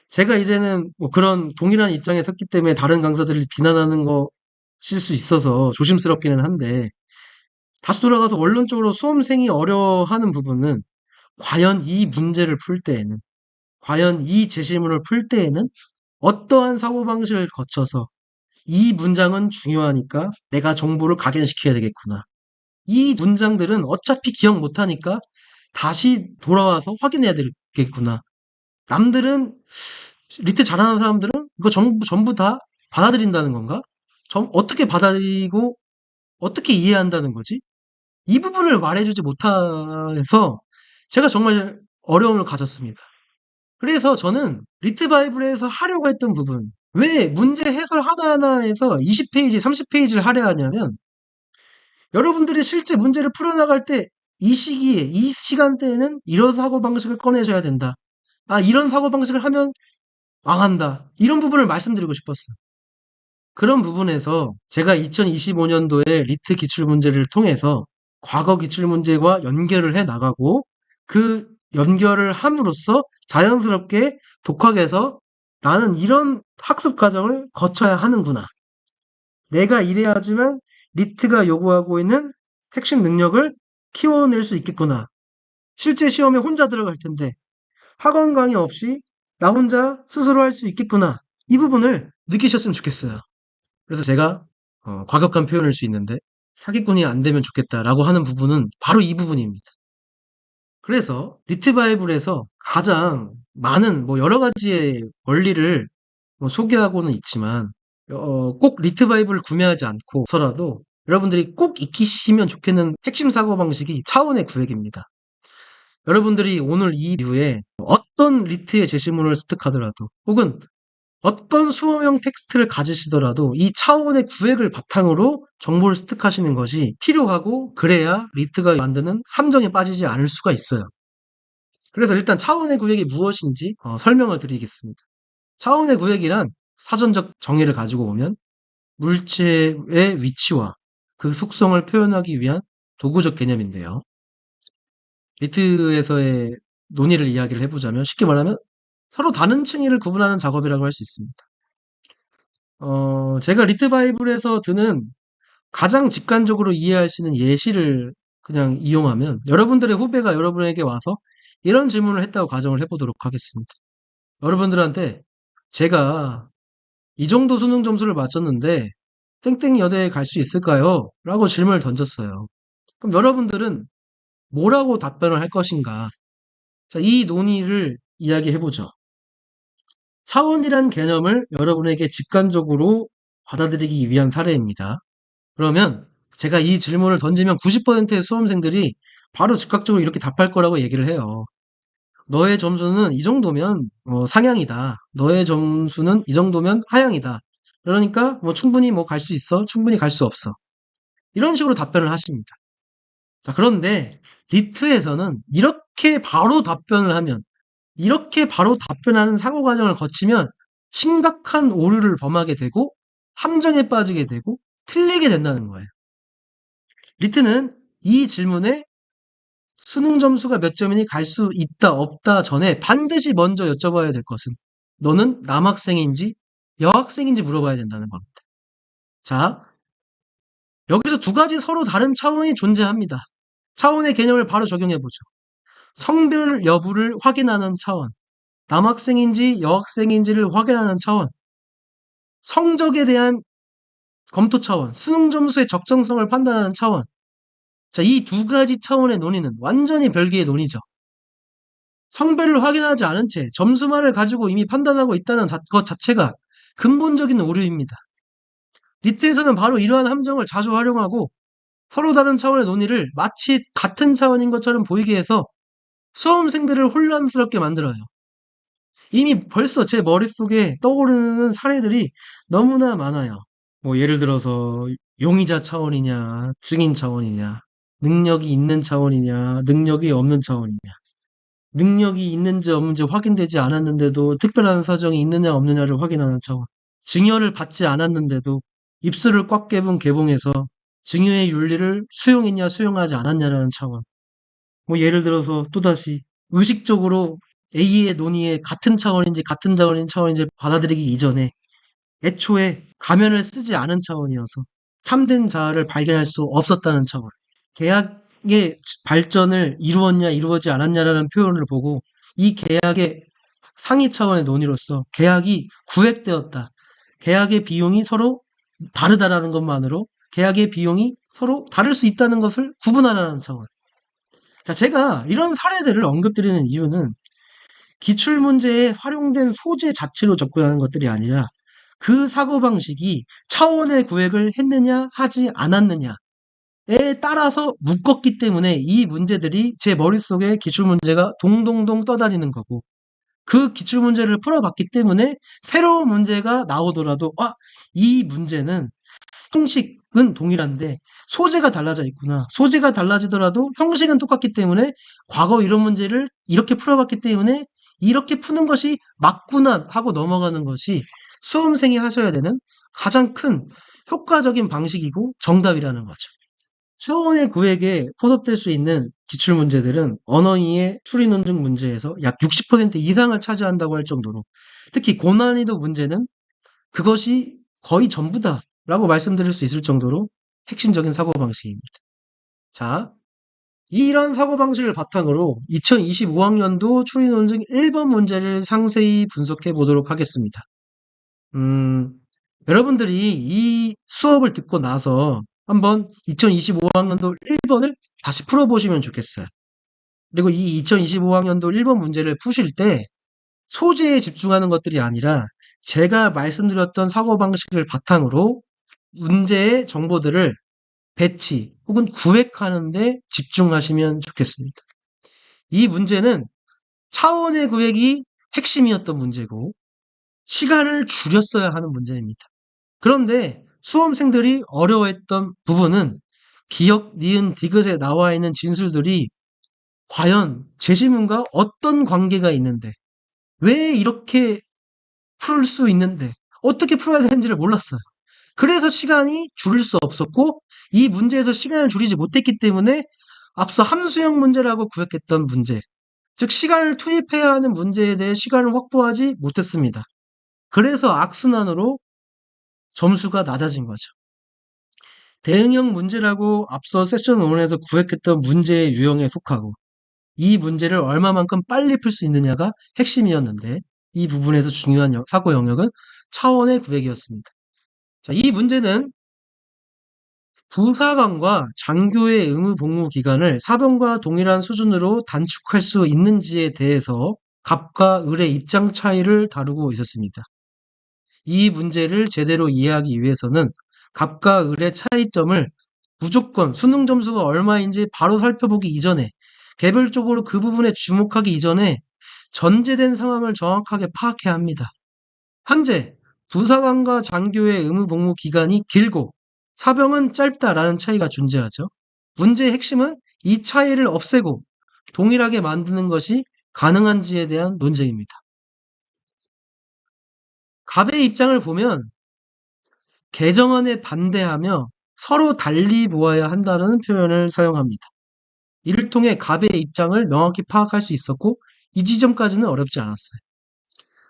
제가 이제는 뭐 그런 동일한 입장에 섰기 때문에 다른 강사들을 비난하는 것일 수 있어서 조심스럽기는 한데 다시 돌아가서 원론적으로 수험생이 어려워하는 부분은 과연 이 문제를 풀 때에는 과연 이 제시문을 풀 때에는 어떠한 사고방식을 거쳐서 이 문장은 중요하니까 내가 정보를 각인시켜야 되겠구나. 이 문장들은 어차피 기억 못하니까 다시 돌아와서 확인해야 되겠구나. 남들은 리트 잘하는 사람들은 이거 전부 다 받아들인다는 건가? 어떻게 받아들이고 어떻게 이해한다는 거지? 이 부분을 말해주지 못해서 제가 정말 어려움을 가졌습니다. 그래서 저는 리트 바이블에서 하려고 했던 부분, 왜 문제 해설 하나하나에서 20페이지, 30페이지를 하려 하냐면 여러분들이 실제 문제를 풀어나갈 때 이 시기에, 이 시간대에는 이런 사고방식을 꺼내셔야 된다. 아, 이런 사고방식을 하면 망한다. 이런 부분을 말씀드리고 싶었어요. 그런 부분에서 제가 2025년도에 리트 기출문제를 통해서 과거 기출문제와 연결을 해 나가고 그 연결을 함으로써 자연스럽게 독학에서 나는 이런 학습 과정을 거쳐야 하는구나. 내가 이래야지만 리트가 요구하고 있는 핵심 능력을 키워낼 수 있겠구나. 실제 시험에 혼자 들어갈 텐데 학원 강의 없이 나 혼자 스스로 할 수 있겠구나. 이 부분을 느끼셨으면 좋겠어요. 그래서 제가 과격한 표현일 수 있는데 사기꾼이 안 되면 좋겠다라고 하는 부분은 바로 이 부분입니다. 그래서 리트 바이블에서 가장 많은 뭐 여러 가지의 원리를 뭐 소개하고는 있지만 꼭 리트 바이블을 구매하지 않고서라도 여러분들이 꼭 익히시면 좋겠는 핵심 사고방식이 차원의 구획입니다. 여러분들이 오늘 이 이후에 어떤 리트의 제시문을 습득하더라도 혹은 어떤 수업형 텍스트를 가지시더라도 이 차원의 구획을 바탕으로 정보를 습득하시는 것이 필요하고 그래야 리트가 만드는 함정에 빠지지 않을 수가 있어요. 그래서 일단 차원의 구획이 무엇인지 설명을 드리겠습니다. 차원의 구획이란 사전적 정의를 가지고 오면 물체의 위치와 그 속성을 표현하기 위한 도구적 개념인데요. 리트에서의 논의를 이야기를 해보자면 쉽게 말하면 서로 다른 층위를 구분하는 작업이라고 할 수 있습니다. 제가 리트 바이블에서 드는 가장 직관적으로 이해할 수 있는 예시를 그냥 이용하면 여러분들의 후배가 여러분에게 와서 이런 질문을 했다고 가정을 해보도록 하겠습니다. 여러분들한테 제가 이 정도 수능 점수를 맞췄는데 땡땡 여대에 갈 수 있을까요? 라고 질문을 던졌어요. 그럼 여러분들은 뭐라고 답변을 할 것인가? 자, 이 논의를 이야기해보죠. 차원이란 개념을 여러분에게 직관적으로 받아들이기 위한 사례입니다. 그러면 제가 이 질문을 던지면 90%의 수험생들이 바로 즉각적으로 이렇게 답할 거라고 얘기를 해요. 너의 점수는 이 정도면 상향이다. 너의 점수는 이 정도면 하향이다. 그러니까 뭐 충분히 뭐 갈 수 있어. 충분히 갈 수 없어. 이런 식으로 답변을 하십니다. 자, 그런데 리트에서는 이렇게 바로 답변을 하면 이렇게 바로 답변하는 사고 과정을 거치면 심각한 오류를 범하게 되고 함정에 빠지게 되고 틀리게 된다는 거예요. 리트는 이 질문에 수능 점수가 몇 점이니 갈 수 있다 없다 전에 반드시 먼저 여쭤봐야 될 것은 너는 남학생인지 여학생인지 물어봐야 된다는 겁니다. 자, 여기서 두 가지 서로 다른 차원이 존재합니다. 차원의 개념을 바로 적용해 보죠. 성별 여부를 확인하는 차원, 남학생인지 여학생인지를 확인하는 차원, 성적에 대한 검토 차원, 수능 점수의 적정성을 판단하는 차원. 자, 이 두 가지 차원의 논의는 완전히 별개의 논의죠. 성별을 확인하지 않은 채 점수만을 가지고 이미 판단하고 있다는 것 자체가 근본적인 오류입니다. 리트에서는 바로 이러한 함정을 자주 활용하고 서로 다른 차원의 논의를 마치 같은 차원인 것처럼 보이게 해서 수험생들을 혼란스럽게 만들어요. 이미 벌써 제 머릿속에 떠오르는 사례들이 너무나 많아요. 뭐 예를 들어서 용의자 차원이냐, 증인 차원이냐, 능력이 있는 차원이냐, 능력이 없는 차원이냐. 능력이 있는지 없는지 확인되지 않았는데도 특별한 사정이 있느냐 없느냐를 확인하는 차원. 증여를 받지 않았는데도 입술을 꽉 깨문 개봉해서 증여의 윤리를 수용했냐 수용하지 않았냐라는 차원. 뭐 예를 들어서 또다시 의식적으로 A의 논의에 같은 차원인지 같은 차원인지 받아들이기 이전에 애초에 가면을 쓰지 않은 차원이어서 참된 자아를 발견할 수 없었다는 차원. 계약의 발전을 이루었냐 이루어지지 않았냐라는 표현을 보고 이 계약의 상위 차원의 논의로서 계약이 구획되었다. 계약의 비용이 서로 다르다라는 것만으로 계약의 비용이 서로 다를 수 있다는 것을 구분하라는 차원. 자, 제가 이런 사례들을 언급드리는 이유는 기출문제에 활용된 소재 자체로 접근하는 것들이 아니라 그 사고방식이 차원의 구획을 했느냐 하지 않았느냐에 따라서 묶었기 때문에 이 문제들이 제 머릿속에 기출문제가 동동동 떠다니는 거고 그 기출문제를 풀어봤기 때문에 새로운 문제가 나오더라도 이 문제는 형식은 동일한데 소재가 달라져 있구나. 소재가 달라지더라도 형식은 똑같기 때문에 과거 이런 문제를 이렇게 풀어봤기 때문에 이렇게 푸는 것이 맞구나 하고 넘어가는 것이 수험생이 하셔야 되는 가장 큰 효과적인 방식이고 정답이라는 거죠. 차원의 구획에 포섭될 수 있는 기출문제들은 언어이해 추리논증 문제에서 약 60% 이상을 차지한다고 할 정도로 특히 고난이도 문제는 그것이 거의 전부다라고 말씀드릴 수 있을 정도로 핵심적인 사고방식입니다. 자, 이런 사고방식을 바탕으로 2025학년도 추리논증 1번 문제를 상세히 분석해 보도록 하겠습니다. 여러분들이 이 수업을 듣고 나서 한번 2025학년도 1번을 다시 풀어보시면 좋겠어요. 그리고 이 2025학년도 1번 문제를 푸실 때 소재에 집중하는 것들이 아니라 제가 말씀드렸던 사고방식을 바탕으로 문제의 정보들을 배치 혹은 구획하는 데 집중하시면 좋겠습니다. 이 문제는 차원의 구획이 핵심이었던 문제고 시간을 줄였어야 하는 문제입니다. 그런데 수험생들이 어려워했던 부분은 기역, 니은, 디귿에 나와 있는 진술들이 과연 제시문과 어떤 관계가 있는데 왜 이렇게 풀 수 있는데 어떻게 풀어야 되는지를 몰랐어요. 그래서 시간이 줄일 수 없었고 이 문제에서 시간을 줄이지 못했기 때문에 앞서 함수형 문제라고 구획했던 문제, 즉 시간을 투입해야 하는 문제에 대해 시간을 확보하지 못했습니다. 그래서 악순환으로 점수가 낮아진 거죠. 대응형 문제라고 앞서 세션 1에서 구획했던 문제의 유형에 속하고 이 문제를 얼마만큼 빨리 풀 수 있느냐가 핵심이었는데 이 부분에서 중요한 사고 영역은 차원의 구획이었습니다. 자, 이 문제는 부사관과 장교의 의무 복무 기간을 사병과 동일한 수준으로 단축할 수 있는지에 대해서 갑과 을의 입장 차이를 다루고 있었습니다. 이 문제를 제대로 이해하기 위해서는 갑과 을의 차이점을 무조건 수능 점수가 얼마인지 바로 살펴보기 이전에 개별적으로 그 부분에 주목하기 이전에 전제된 상황을 정확하게 파악해야 합니다. 현재 부사관과 장교의 의무 복무 기간이 길고 사병은 짧다라는 차이가 존재하죠. 문제의 핵심은 이 차이를 없애고 동일하게 만드는 것이 가능한지에 대한 논쟁입니다. 갑의 입장을 보면 개정안에 반대하며 서로 달리 보아야 한다는 표현을 사용합니다. 이를 통해 갑의 입장을 명확히 파악할 수 있었고 이 지점까지는 어렵지 않았어요.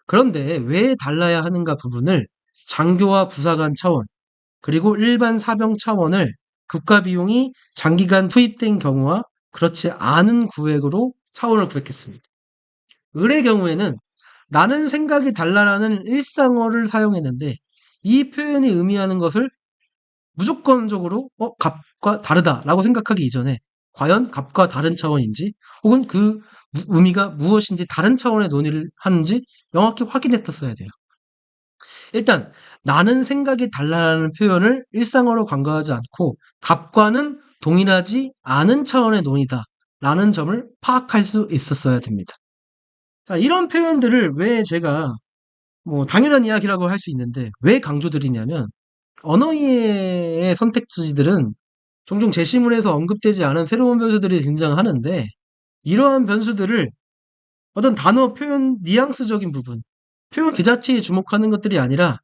그런데 왜 달라야 하는가 부분을 장교와 부사관 차원 그리고 일반 사병 차원을 국가 비용이 장기간 투입된 경우와 그렇지 않은 구획으로 차원을 구획했습니다. 을의 경우에는 나는 생각이 달라라는 일상어를 사용했는데 이 표현이 의미하는 것을 무조건적으로 갑과 다르다라고 생각하기 이전에 과연 갑과 다른 차원인지 혹은 그 의미가 무엇인지 다른 차원의 논의를 하는지 명확히 확인했었어야 돼요. 일단 나는 생각이 달라라는 표현을 일상어로 간과하지 않고 갑과는 동일하지 않은 차원의 논의다라는 점을 파악할 수 있었어야 됩니다. 자, 이런 표현들을 왜 제가 당연한 이야기라고 할 수 있는데 왜 강조드리냐면 언어이해의 선택지들은 종종 제시문에서 언급되지 않은 새로운 변수들이 등장하는데 이러한 변수들을 어떤 단어 표현 뉘앙스적인 부분, 표현 그 자체에 주목하는 것들이 아니라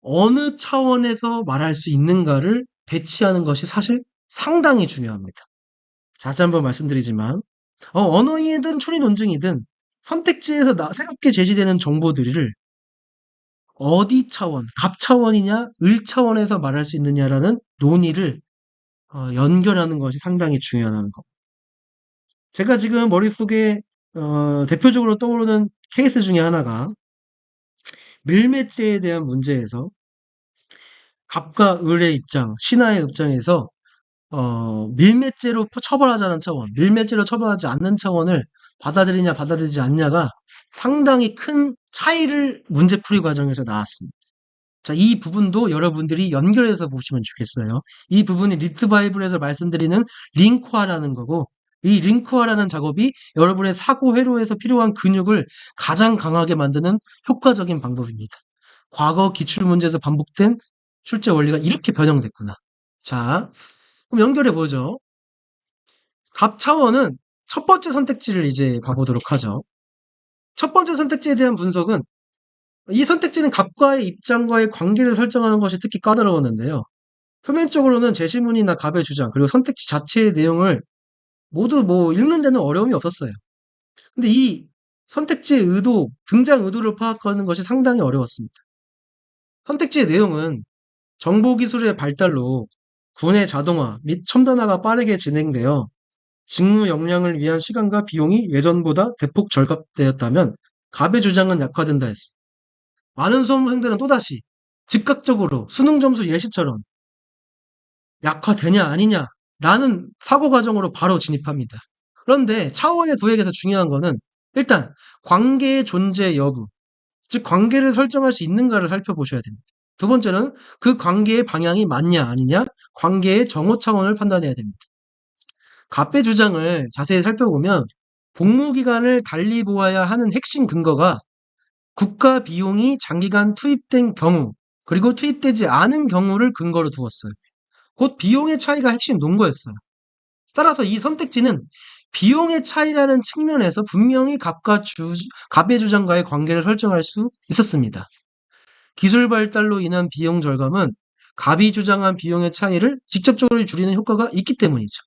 어느 차원에서 말할 수 있는가를 배치하는 것이 사실 상당히 중요합니다. 다시 한번 말씀드리지만 언어이해든 추리 논증이든 선택지에서 새롭게 제시되는 정보들을 어디 차원, 갑 차원이냐, 을 차원에서 말할 수 있느냐라는 논의를 연결하는 것이 상당히 중요한 것. 제가 지금 머릿속에 대표적으로 떠오르는 케이스 중에 하나가 밀매죄에 대한 문제에서 갑과 을의 입장, 신하의 입장에서 밀매죄로 처벌하자는 차원, 밀매죄로 처벌하지 않는 차원을 받아들이냐 받아들이지 않냐가 상당히 큰 차이를 문제풀이 과정에서 나왔습니다. 자, 이 부분도 여러분들이 연결해서 보시면 좋겠어요. 이 부분이 리트 바이블에서 말씀드리는 링크화라는 거고 이 링크화라는 작업이 여러분의 사고 회로에서 필요한 근육을 가장 강하게 만드는 효과적인 방법입니다. 과거 기출문제에서 반복된 출제 원리가 이렇게 변형됐구나. 자, 그럼 연결해 보죠. 갑 차원은 첫 번째 선택지를 이제 봐보도록 하죠. 첫 번째 선택지에 대한 분석은 이 선택지는 갑과의 입장과의 관계를 설정하는 것이 특히 까다로웠는데요. 표면적으로는 제시문이나 갑의 주장 그리고 선택지 자체의 내용을 모두 읽는 데는 어려움이 없었어요. 근데 이 선택지의 의도, 등장 의도를 파악하는 것이 상당히 어려웠습니다. 선택지의 내용은 정보기술의 발달로 군의 자동화 및 첨단화가 빠르게 진행되어 직무 역량을 위한 시간과 비용이 예전보다 대폭 절감되었다면 갑의 주장은 약화된다 했습니다. 많은 수험생들은 또다시 즉각적으로 수능 점수 예시처럼 약화되냐 아니냐라는 사고 과정으로 바로 진입합니다. 그런데 차원의 구획에서 중요한 거는 일단 관계의 존재 여부, 즉 관계를 설정할 수 있는가를 살펴보셔야 됩니다. 두 번째는 그 관계의 방향이 맞냐 아니냐, 관계의 정호 차원을 판단해야 됩니다. 갑의 주장을 자세히 살펴보면 복무기간을 달리 보아야 하는 핵심 근거가 국가 비용이 장기간 투입된 경우, 그리고 투입되지 않은 경우를 근거로 두었어요. 곧 비용의 차이가 핵심 논거였어요. 따라서 이 선택지는 비용의 차이라는 측면에서 분명히 갑의 주장과의 관계를 설정할 수 있었습니다. 기술 발달로 인한 비용 절감은 갑이 주장한 비용의 차이를 직접적으로 줄이는 효과가 있기 때문이죠.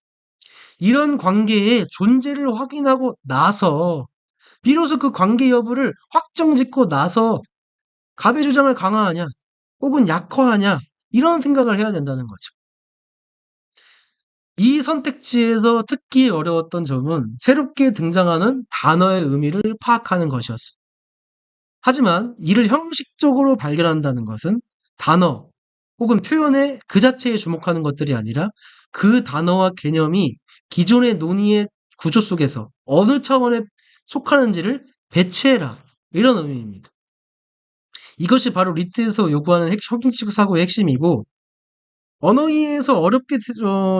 이런 관계의 존재를 확인하고 나서 비로소 그 관계 여부를 확정짓고 나서 갑의 주장을 강화하냐 혹은 약화하냐 이런 생각을 해야 된다는 거죠. 이 선택지에서 특히 어려웠던 점은 새롭게 등장하는 단어의 의미를 파악하는 것이었습니다. 하지만 이를 형식적으로 발견한다는 것은 단어 혹은 표현의 그 자체에 주목하는 것들이 아니라 그 단어와 개념이 기존의 논의의 구조 속에서 어느 차원에 속하는지를 배치해라. 이런 의미입니다. 이것이 바로 리트에서 요구하는 형식적 사고의 핵심이고, 언어이해에서 어렵게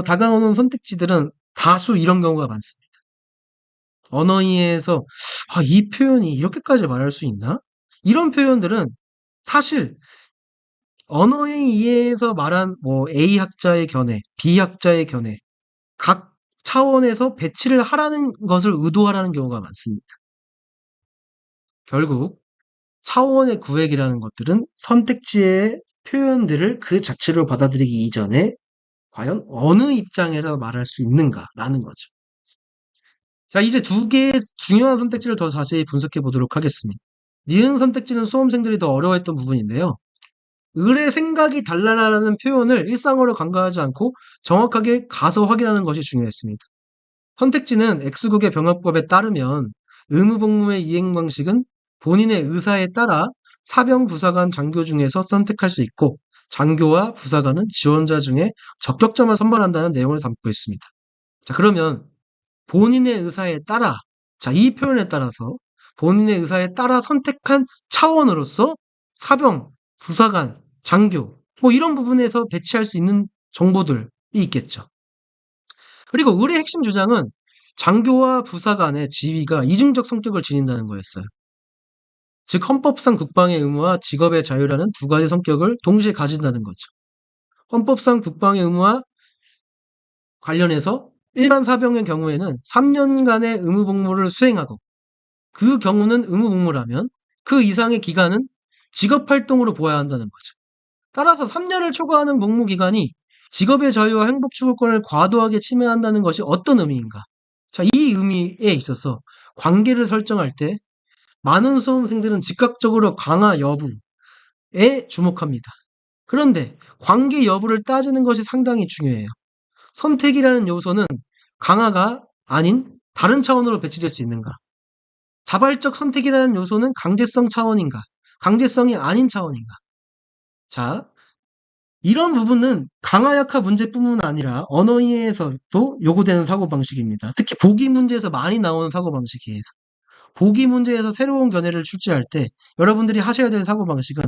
다가오는 선택지들은 다수 이런 경우가 많습니다. 언어이해에서 이 표현이 이렇게까지 말할 수 있나? 이런 표현들은 사실 언어의 이해에서 말한 A 학자의 견해, B 학자의 견해, 각 차원에서 배치를 하라는 것을 의도하라는 경우가 많습니다. 결국 차원의 구획이라는 것들은 선택지의 표현들을 그 자체로 받아들이기 이전에 과연 어느 입장에서 말할 수 있는가라는 거죠. 자, 이제 두 개의 중요한 선택지를 더 자세히 분석해 보도록 하겠습니다. 니은 선택지는 수험생들이 더 어려워했던 부분인데요. 을의 생각이 달라라는 표현을 일상어로 간과하지 않고 정확하게 가서 확인하는 것이 중요했습니다. 선택지는 X국의 병합법에 따르면 의무복무의 이행 방식은 본인의 의사에 따라 사병, 부사관, 장교 중에서 선택할 수 있고 장교와 부사관은 지원자 중에 적격자만 선발한다는 내용을 담고 있습니다. 자, 그러면 본인의 의사에 따라, 자, 이 표현에 따라서 본인의 의사에 따라 선택한 차원으로서 사병, 부사관, 장교, 이런 부분에서 배치할 수 있는 정보들이 있겠죠. 그리고 을의 핵심 주장은 장교와 부사관의 지위가 이중적 성격을 지닌다는 거였어요. 즉 헌법상 국방의 의무와 직업의 자유라는 두 가지 성격을 동시에 가진다는 거죠. 헌법상 국방의 의무와 관련해서 일반 사병의 경우에는 3년간의 의무복무를 수행하고 그 경우는 의무복무라면 그 이상의 기간은 직업활동으로 보아야 한다는 거죠. 따라서 3년을 초과하는 복무기간이 직업의 자유와 행복추구권을 과도하게 침해한다는 것이 어떤 의미인가? 자, 이 의미에 있어서 관계를 설정할 때 많은 수험생들은 즉각적으로 강화 여부에 주목합니다. 그런데 관계 여부를 따지는 것이 상당히 중요해요. 선택이라는 요소는 강화가 아닌 다른 차원으로 배치될 수 있는가? 자발적 선택이라는 요소는 강제성 차원인가? 강제성이 아닌 차원인가? 자, 이런 부분은 강화 약화 문제뿐만 아니라 언어이해에서도 요구되는 사고방식입니다. 특히 보기 문제에서 많이 나오는 사고방식이에요. 보기 문제에서 새로운 견해를 출제할 때 여러분들이 하셔야 되는 사고방식은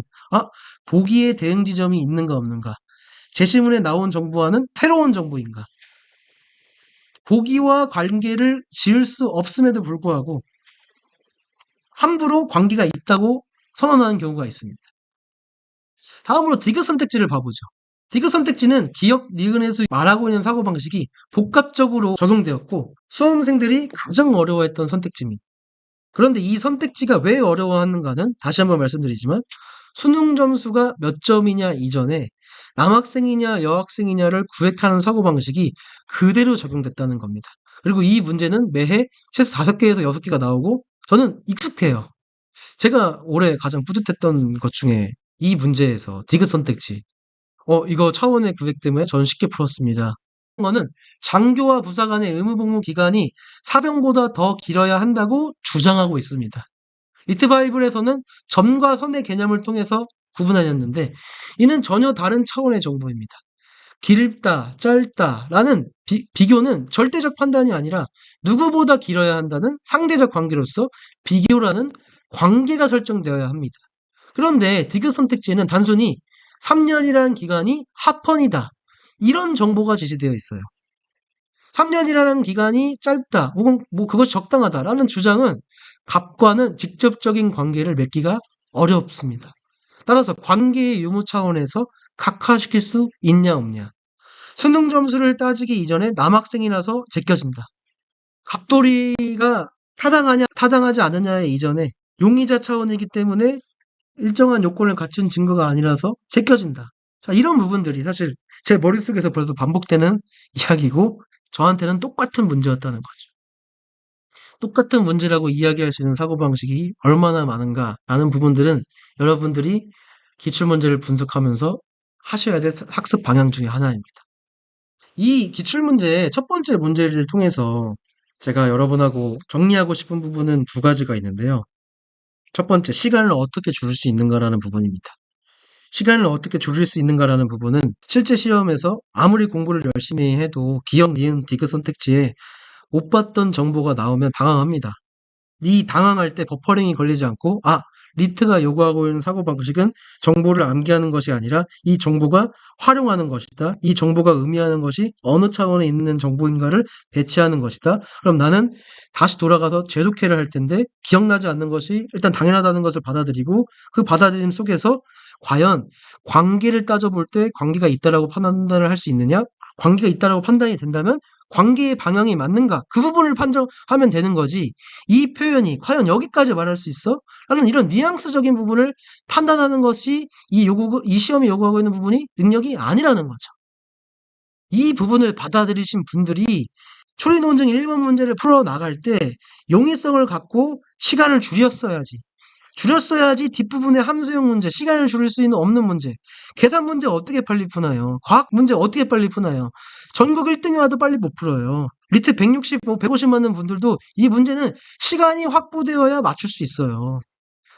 보기에 대응 지점이 있는가 없는가? 제시문에 나온 정보와는 새로운 정보인가? 보기와 관계를 지을 수 없음에도 불구하고 함부로 관계가 있다고 선언하는 경우가 있습니다. 다음으로 디귿 선택지를 봐보죠. 디귿 선택지는 기역, 니은에서 말하고 있는 사고방식이 복합적으로 적용되었고 수험생들이 가장 어려워했던 선택지입니다. 그런데 이 선택지가 왜 어려워하는가는 다시 한번 말씀드리지만 수능 점수가 몇 점이냐 이전에 남학생이냐 여학생이냐를 구획하는 사고방식이 그대로 적용됐다는 겁니다. 그리고 이 문제는 매해 최소 5개에서 6개가 나오고 저는 익숙해요. 제가 올해 가장 뿌듯했던 것 중에 이 문제에서 디귿 선택지 이거 차원의 구획 때문에 저는 쉽게 풀었습니다. 거는 장교와 부사관의 의무복무 기간이 사병보다 더 길어야 한다고 주장하고 있습니다. 리트바이블에서는 점과 선의 개념을 통해서 구분하였는데 이는 전혀 다른 차원의 정보입니다. 길다, 짧다라는 비교는 절대적 판단이 아니라 누구보다 길어야 한다는 상대적 관계로서 비교라는 관계가 설정되어야 합니다. 그런데 디귿 선택지에는 단순히 3년이라는 기간이 합헌이다. 이런 정보가 제시되어 있어요. 3년이라는 기간이 짧다, 혹은 뭐 그것이 적당하다라는 주장은 갑과는 직접적인 관계를 맺기가 어렵습니다. 따라서 관계의 유무 차원에서 각하시킬 수 있냐 없냐. 수능 점수를 따지기 이전에 남학생이라서 제껴진다. 갑돌이가 타당하냐 타당하지 않느냐의 이전에 용의자 차원이기 때문에 일정한 요건을 갖춘 증거가 아니라서 제껴진다. 자, 이런 부분들이 사실 제 머릿속에서 벌써 반복되는 이야기고 저한테는 똑같은 문제였다는 거죠. 똑같은 문제라고 이야기할 수 있는 사고방식이 얼마나 많은가라는 부분들은 여러분들이 기출문제를 분석하면서 하셔야 될 학습 방향 중에 하나입니다. 이 기출문제의 첫 번째 문제를 통해서 제가 여러분하고 정리하고 싶은 부분은 두 가지가 있는데요. 첫 번째, 시간을 어떻게 줄일 수 있는가라는 부분입니다. 시간을 어떻게 줄일 수 있는가라는 부분은 실제 시험에서 아무리 공부를 열심히 해도 기억, 니은, 디귿 선택지에 못 봤던 정보가 나오면 당황합니다. 이 당황할 때 버퍼링이 걸리지 않고, 리트가 요구하고 있는 사고방식은 정보를 암기하는 것이 아니라 이 정보가 활용하는 것이다. 이 정보가 의미하는 것이 어느 차원에 있는 정보인가를 배치하는 것이다. 그럼 나는 다시 돌아가서 재독해를 할 텐데 기억나지 않는 것이 일단 당연하다는 것을 받아들이고, 그 받아들임 속에서 과연 관계를 따져볼 때 관계가 있다라고 판단을 할 수 있느냐? 관계가 있다라고 판단이 된다면 관계의 방향이 맞는가? 그 부분을 판정하면 되는 거지. 이 표현이 과연 여기까지 말할 수 있어? 라는 이런 뉘앙스적인 부분을 판단하는 것이 이 시험이 요구하고 있는 부분이 능력이 아니라는 거죠. 이 부분을 받아들이신 분들이 추리 논증 1번 문제를 풀어 나갈 때 용이성을 갖고 시간을 줄였어야지 뒷부분의 함수형 문제, 시간을 줄일 수 있는 없는 문제, 계산 문제 어떻게 빨리 푸나요? 과학 문제 어떻게 빨리 푸나요? 전국 1등이 와도 빨리 못 풀어요. 리트 160, 150 맞는 분들도 이 문제는 시간이 확보되어야 맞출 수 있어요.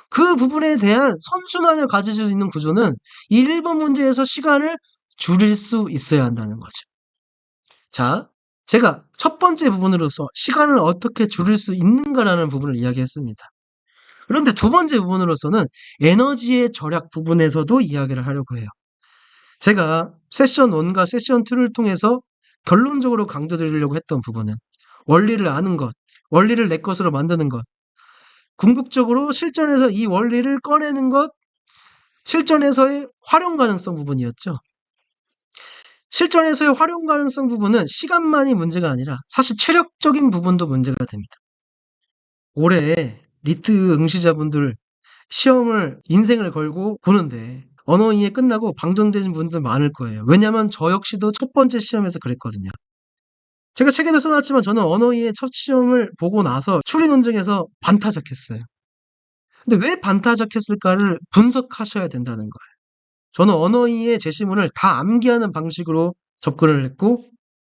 그 부분에 대한 선순환을 가질 수 있는 구조는 이 1번 문제에서 시간을 줄일 수 있어야 한다는 거죠. 자, 제가 첫 번째 부분으로서 시간을 어떻게 줄일 수 있는가라는 부분을 이야기했습니다. 그런데 두 번째 부분으로서는 에너지의 절약 부분에서도 이야기를 하려고 해요. 제가 세션 1과 세션 2를 통해서 결론적으로 강조드리려고 했던 부분은 원리를 아는 것, 원리를 내 것으로 만드는 것, 궁극적으로 실전에서 이 원리를 꺼내는 것, 실전에서의 활용 가능성 부분이었죠. 실전에서의 활용 가능성 부분은 시간만이 문제가 아니라 사실 체력적인 부분도 문제가 됩니다. 올해 리트 응시자분들 시험을 인생을 걸고 보는데 언어이해 끝나고 방전되신 분들 많을 거예요. 왜냐하면 저 역시도 첫 번째 시험에서 그랬거든요. 제가 책에도 써놨지만 저는 언어이해 첫 시험을 보고 나서 추리 논증에서 반타작했어요. 근데 왜 반타작했을까를 분석하셔야 된다는 거예요. 저는 언어이해 제시문을 다 암기하는 방식으로 접근을 했고,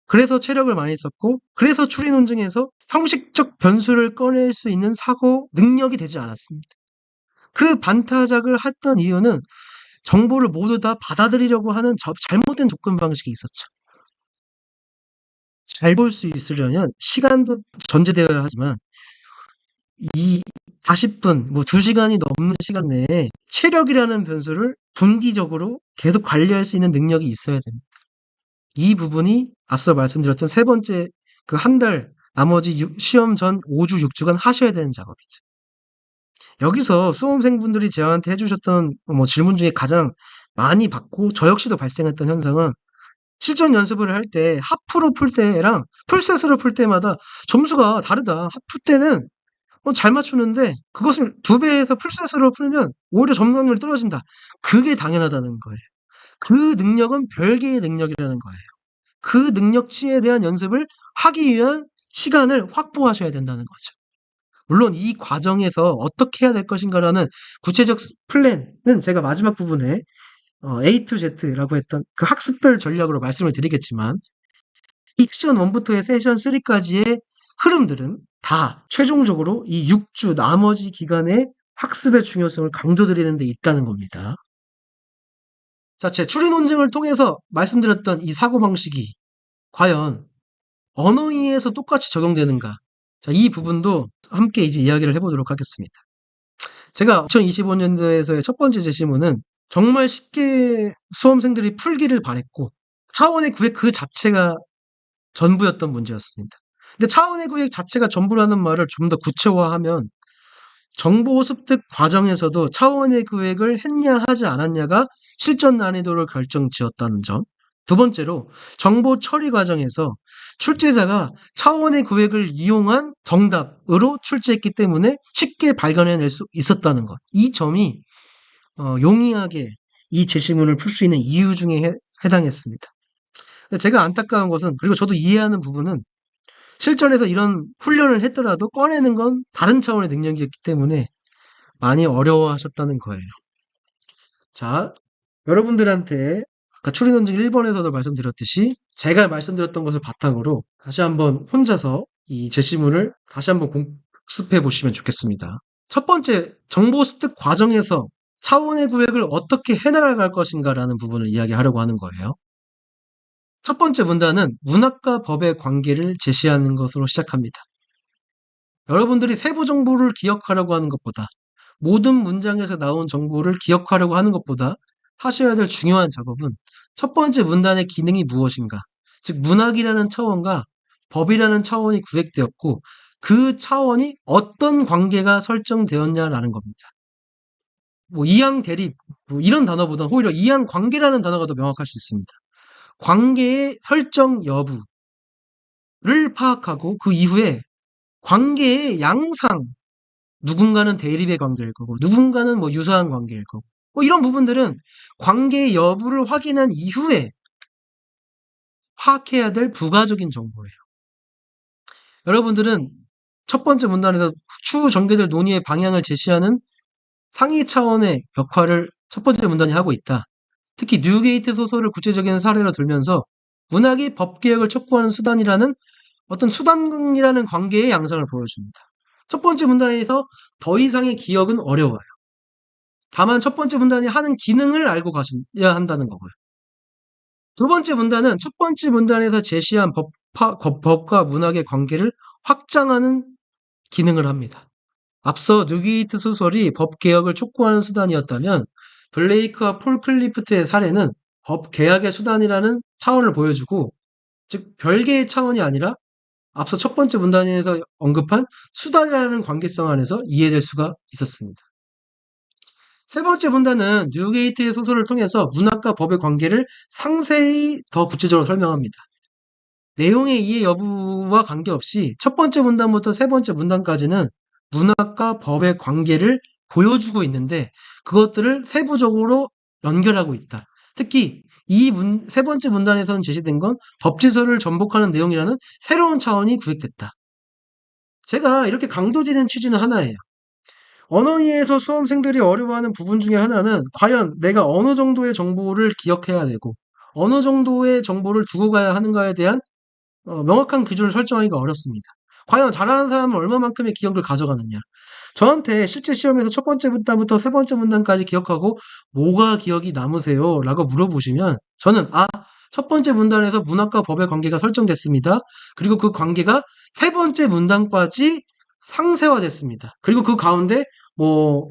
그래서 체력을 많이 썼고, 그래서 추리 논증에서 형식적 변수를 꺼낼 수 있는 사고 능력이 되지 않았습니다. 그 반타작을 했던 이유는 정보를 모두 다 받아들이려고 하는 잘못된 접근 방식이 있었죠. 잘 볼 수 있으려면 시간도 전제되어야 하지만 이 40분, 2시간이 넘는 시간 내에 체력이라는 변수를 분기적으로 계속 관리할 수 있는 능력이 있어야 됩니다. 이 부분이 앞서 말씀드렸던 세 번째 그 한 달, 나머지 시험 전 5주, 6주간 하셔야 되는 작업이죠. 여기서 수험생분들이 저한테 해주셨던 질문 중에 가장 많이 받고 저 역시도 발생했던 현상은 실전 연습을 할 때 하프로 풀 때랑 풀셋으로 풀 때마다 점수가 다르다. 하프 때는 잘 맞추는데 그것을 2배에서 풀셋으로 풀면 오히려 점수율이 떨어진다. 그게 당연하다는 거예요. 그 능력은 별개의 능력이라는 거예요. 그 능력치에 대한 연습을 하기 위한 시간을 확보하셔야 된다는 거죠. 물론 이 과정에서 어떻게 해야 될 것인가라는 구체적 플랜은 제가 마지막 부분에 A to Z라고 했던 그 학습별 전략으로 말씀을 드리겠지만, 이 세션 1부터의 세션 3까지의 흐름들은 다 최종적으로 이 6주 나머지 기간의 학습의 중요성을 강조드리는 데 있다는 겁니다. 자, 제 추리 논증을 통해서 말씀드렸던 이 사고방식이 과연 언어이해에서 똑같이 적용되는가? 자, 이 부분도 함께 이제 이야기를 해보도록 하겠습니다. 제가 2025년도에서의 첫 번째 제시문은 정말 쉽게 수험생들이 풀기를 바랬고, 차원의 구획 그 자체가 전부였던 문제였습니다. 근데 차원의 구획 자체가 전부라는 말을 좀 더 구체화하면 정보 습득 과정에서도 차원의 구획을 했냐 하지 않았냐가 실전 난이도를 결정지었다는 점. 두 번째로 정보 처리 과정에서 출제자가 차원의 구획을 이용한 정답으로 출제했기 때문에 쉽게 발견해낼 수 있었다는 것. 이 점이 용이하게 이 제시문을 풀 수 있는 이유 중에 해당했습니다. 제가 안타까운 것은, 그리고 저도 이해하는 부분은, 실전에서 이런 훈련을 했더라도 꺼내는 건 다른 차원의 능력이었기 때문에 많이 어려워하셨다는 거예요. 자, 여러분들한테 아까 추리 논증 1번에서도 말씀드렸듯이 제가 말씀드렸던 것을 바탕으로 다시 한번 혼자서 이 제시문을 다시 한번 복습해 보시면 좋겠습니다. 첫 번째, 정보 습득 과정에서 차원의 구획을 어떻게 해나갈 것인가라는 부분을 이야기하려고 하는 거예요. 첫 번째 문단은 문학과 법의 관계를 제시하는 것으로 시작합니다. 여러분들이 세부 정보를 기억하려고 하는 것보다, 모든 문장에서 나온 정보를 기억하려고 하는 것보다 하셔야 될 중요한 작업은 첫 번째 문단의 기능이 무엇인가, 즉 문학이라는 차원과 법이라는 차원이 구획되었고 그 차원이 어떤 관계가 설정되었냐라는 겁니다. 뭐 이양 대립 뭐 이런 단어보다 오히려 이양 관계라는 단어가 더 명확할 수 있습니다. 관계의 설정 여부를 파악하고 그 이후에 관계의 양상, 누군가는 대립의 관계일 거고 누군가는 뭐 유사한 관계일 거고 뭐 이런 부분들은 관계의 여부를 확인한 이후에 파악해야 될 부가적인 정보예요. 여러분들은 첫 번째 문단에서 추후 전개될 논의의 방향을 제시하는 상위 차원의 역할을 첫 번째 문단이 하고 있다. 특히 뉴게이트 소설을 구체적인 사례로 들면서 문학이 법개혁을 촉구하는 수단이라는 어떤 수단이라는 관계의 양상을 보여줍니다. 첫 번째 문단에서 더 이상의 기억은 어려워요. 다만 첫 번째 문단이 하는 기능을 알고 가셔야 한다는 거고요. 두 번째 문단은 첫 번째 문단에서 제시한 법과 문학의 관계를 확장하는 기능을 합니다. 앞서 뉴게이트 소설이 법개혁을 촉구하는 수단이었다면 블레이크와 폴 클리프트의 사례는 법개혁의 수단이라는 차원을 보여주고, 즉 별개의 차원이 아니라 앞서 첫 번째 문단에서 언급한 수단이라는 관계성 안에서 이해될 수가 있었습니다. 세 번째 문단은 뉴게이트의 소설을 통해서 문학과 법의 관계를 상세히 더 구체적으로 설명합니다. 내용의 이해 여부와 관계없이 첫 번째 문단부터 세 번째 문단까지는 문학과 법의 관계를 보여주고 있는데 그것들을 세부적으로 연결하고 있다. 특히 이 세 번째 문단에서는 제시된 건 법제서를 전복하는 내용이라는 새로운 차원이 구획됐다. 제가 이렇게 강조드리는 취지는 하나예요. 언어이해에서 수험생들이 어려워하는 부분 중에 하나는 과연 내가 어느 정도의 정보를 기억해야 되고 어느 정도의 정보를 두고 가야 하는가에 대한 명확한 기준을 설정하기가 어렵습니다. 과연 잘하는 사람은 얼마만큼의 기억을 가져가느냐. 저한테 실제 시험에서 첫 번째 문단부터 세 번째 문단까지 기억하고 뭐가 기억이 남으세요? 라고 물어보시면 저는 첫 번째 문단에서 문학과 법의 관계가 설정됐습니다. 그리고 그 관계가 세 번째 문단까지 상세화됐습니다. 그리고 그 가운데 뭐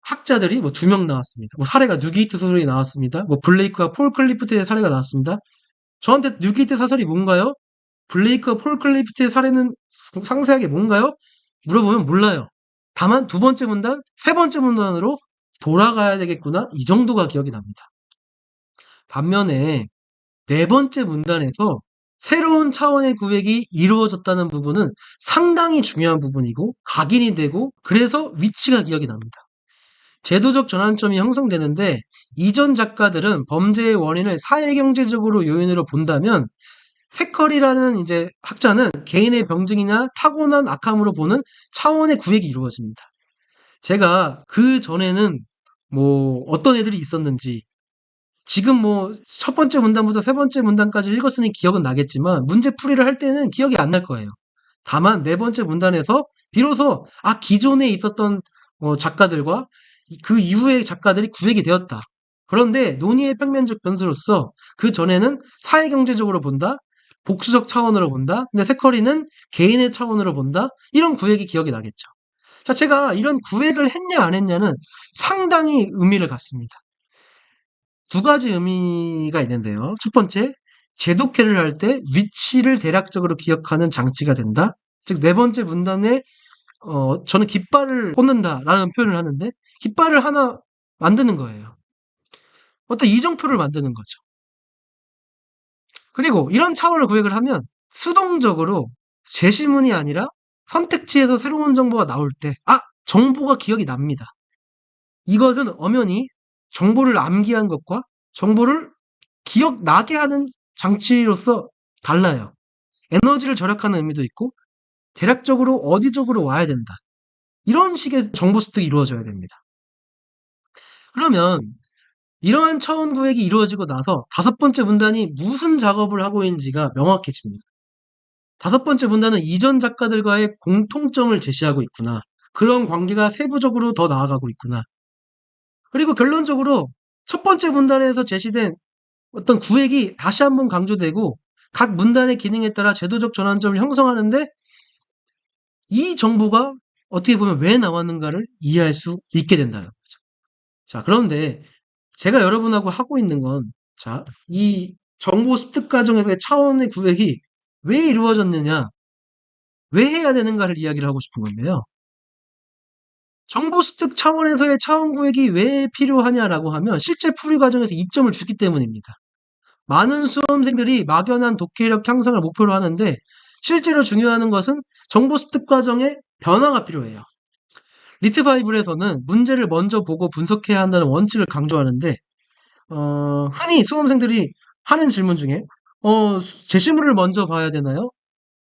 학자들이 뭐 2명 나왔습니다. 뭐 사례가 뉴게이트 소설이 나왔습니다. 뭐 블레이크와 폴 클리프트의 사례가 나왔습니다. 저한테 뉴게이트 사설이 뭔가요? 블레이크와 폴 클리프트의 사례는 상세하게 뭔가요? 물어보면 몰라요. 다만 두 번째 문단, 세 번째 문단으로 돌아가야 되겠구나. 이 정도가 기억이 납니다. 반면에 네 번째 문단에서 새로운 차원의 구획이 이루어졌다는 부분은 상당히 중요한 부분이고 각인이 되고 그래서 위치가 기억이 납니다. 제도적 전환점이 형성되는데 이전 작가들은 범죄의 원인을 사회경제적으로 요인으로 본다면 세컬이라는 이제 학자는 개인의 병증이나 타고난 악함으로 보는 차원의 구획이 이루어집니다. 제가 그 전에는 뭐 어떤 애들이 있었는지 지금 뭐 첫 번째 문단부터 세 번째 문단까지 읽었으니 기억은 나겠지만 문제 풀이를 할 때는 기억이 안 날 거예요. 다만 네 번째 문단에서 비로소 기존에 있었던 작가들과 그 이후의 작가들이 구획이 되었다. 그런데 논의의 평면적 변수로서 그 전에는 사회경제적으로 본다. 복수적 차원으로 본다. 근데 세커리는 개인의 차원으로 본다. 이런 구획이 기억이 나겠죠. 자, 제가 이런 구획을 했냐 안 했냐는 상당히 의미를 갖습니다. 두 가지 의미가 있는데요. 첫 번째, 제독회를 할 때 위치를 대략적으로 기억하는 장치가 된다. 즉, 네 번째 문단에 저는 깃발을 꽂는다라는 표현을 하는데 깃발을 하나 만드는 거예요. 어떤 이정표를 만드는 거죠. 그리고 이런 차원을 구획을 하면 수동적으로 제시문이 아니라 선택지에서 새로운 정보가 나올 때, 정보가 기억이 납니다. 이것은 엄연히 정보를 암기한 것과 정보를 기억나게 하는 장치로서 달라요. 에너지를 절약하는 의미도 있고, 대략적으로 어디 쪽으로 와야 된다. 이런 식의 정보 습득이 이루어져야 됩니다. 그러면 이러한 차원 구획이 이루어지고 나서 다섯 번째 문단이 무슨 작업을 하고 있는지가 명확해집니다. 다섯 번째 문단은 이전 작가들과의 공통점을 제시하고 있구나. 그런 관계가 세부적으로 더 나아가고 있구나. 그리고 결론적으로 첫 번째 문단에서 제시된 어떤 구획이 다시 한번 강조되고 각 문단의 기능에 따라 제도적 전환점을 형성하는데 이 정보가 어떻게 보면 왜 나왔는가를 이해할 수 있게 된다는 거죠. 자, 그런데 제가 여러분하고 하고 있는 건, 자, 이 정보 습득 과정에서의 차원의 구획이 왜 이루어졌느냐, 왜 해야 되는가를 이야기를 하고 싶은 건데요. 정보 습득 차원에서의 차원 구획이 왜 필요하냐라고 하면 실제 풀이 과정에서 이점을 주기 때문입니다. 많은 수험생들이 막연한 독해력 향상을 목표로 하는데 실제로 중요한 것은 정보 습득 과정의 변화가 필요해요. 리트바이블에서는 문제를 먼저 보고 분석해야 한다는 원칙을 강조하는데 흔히 수험생들이 하는 질문 중에 제시문을 먼저 봐야 되나요?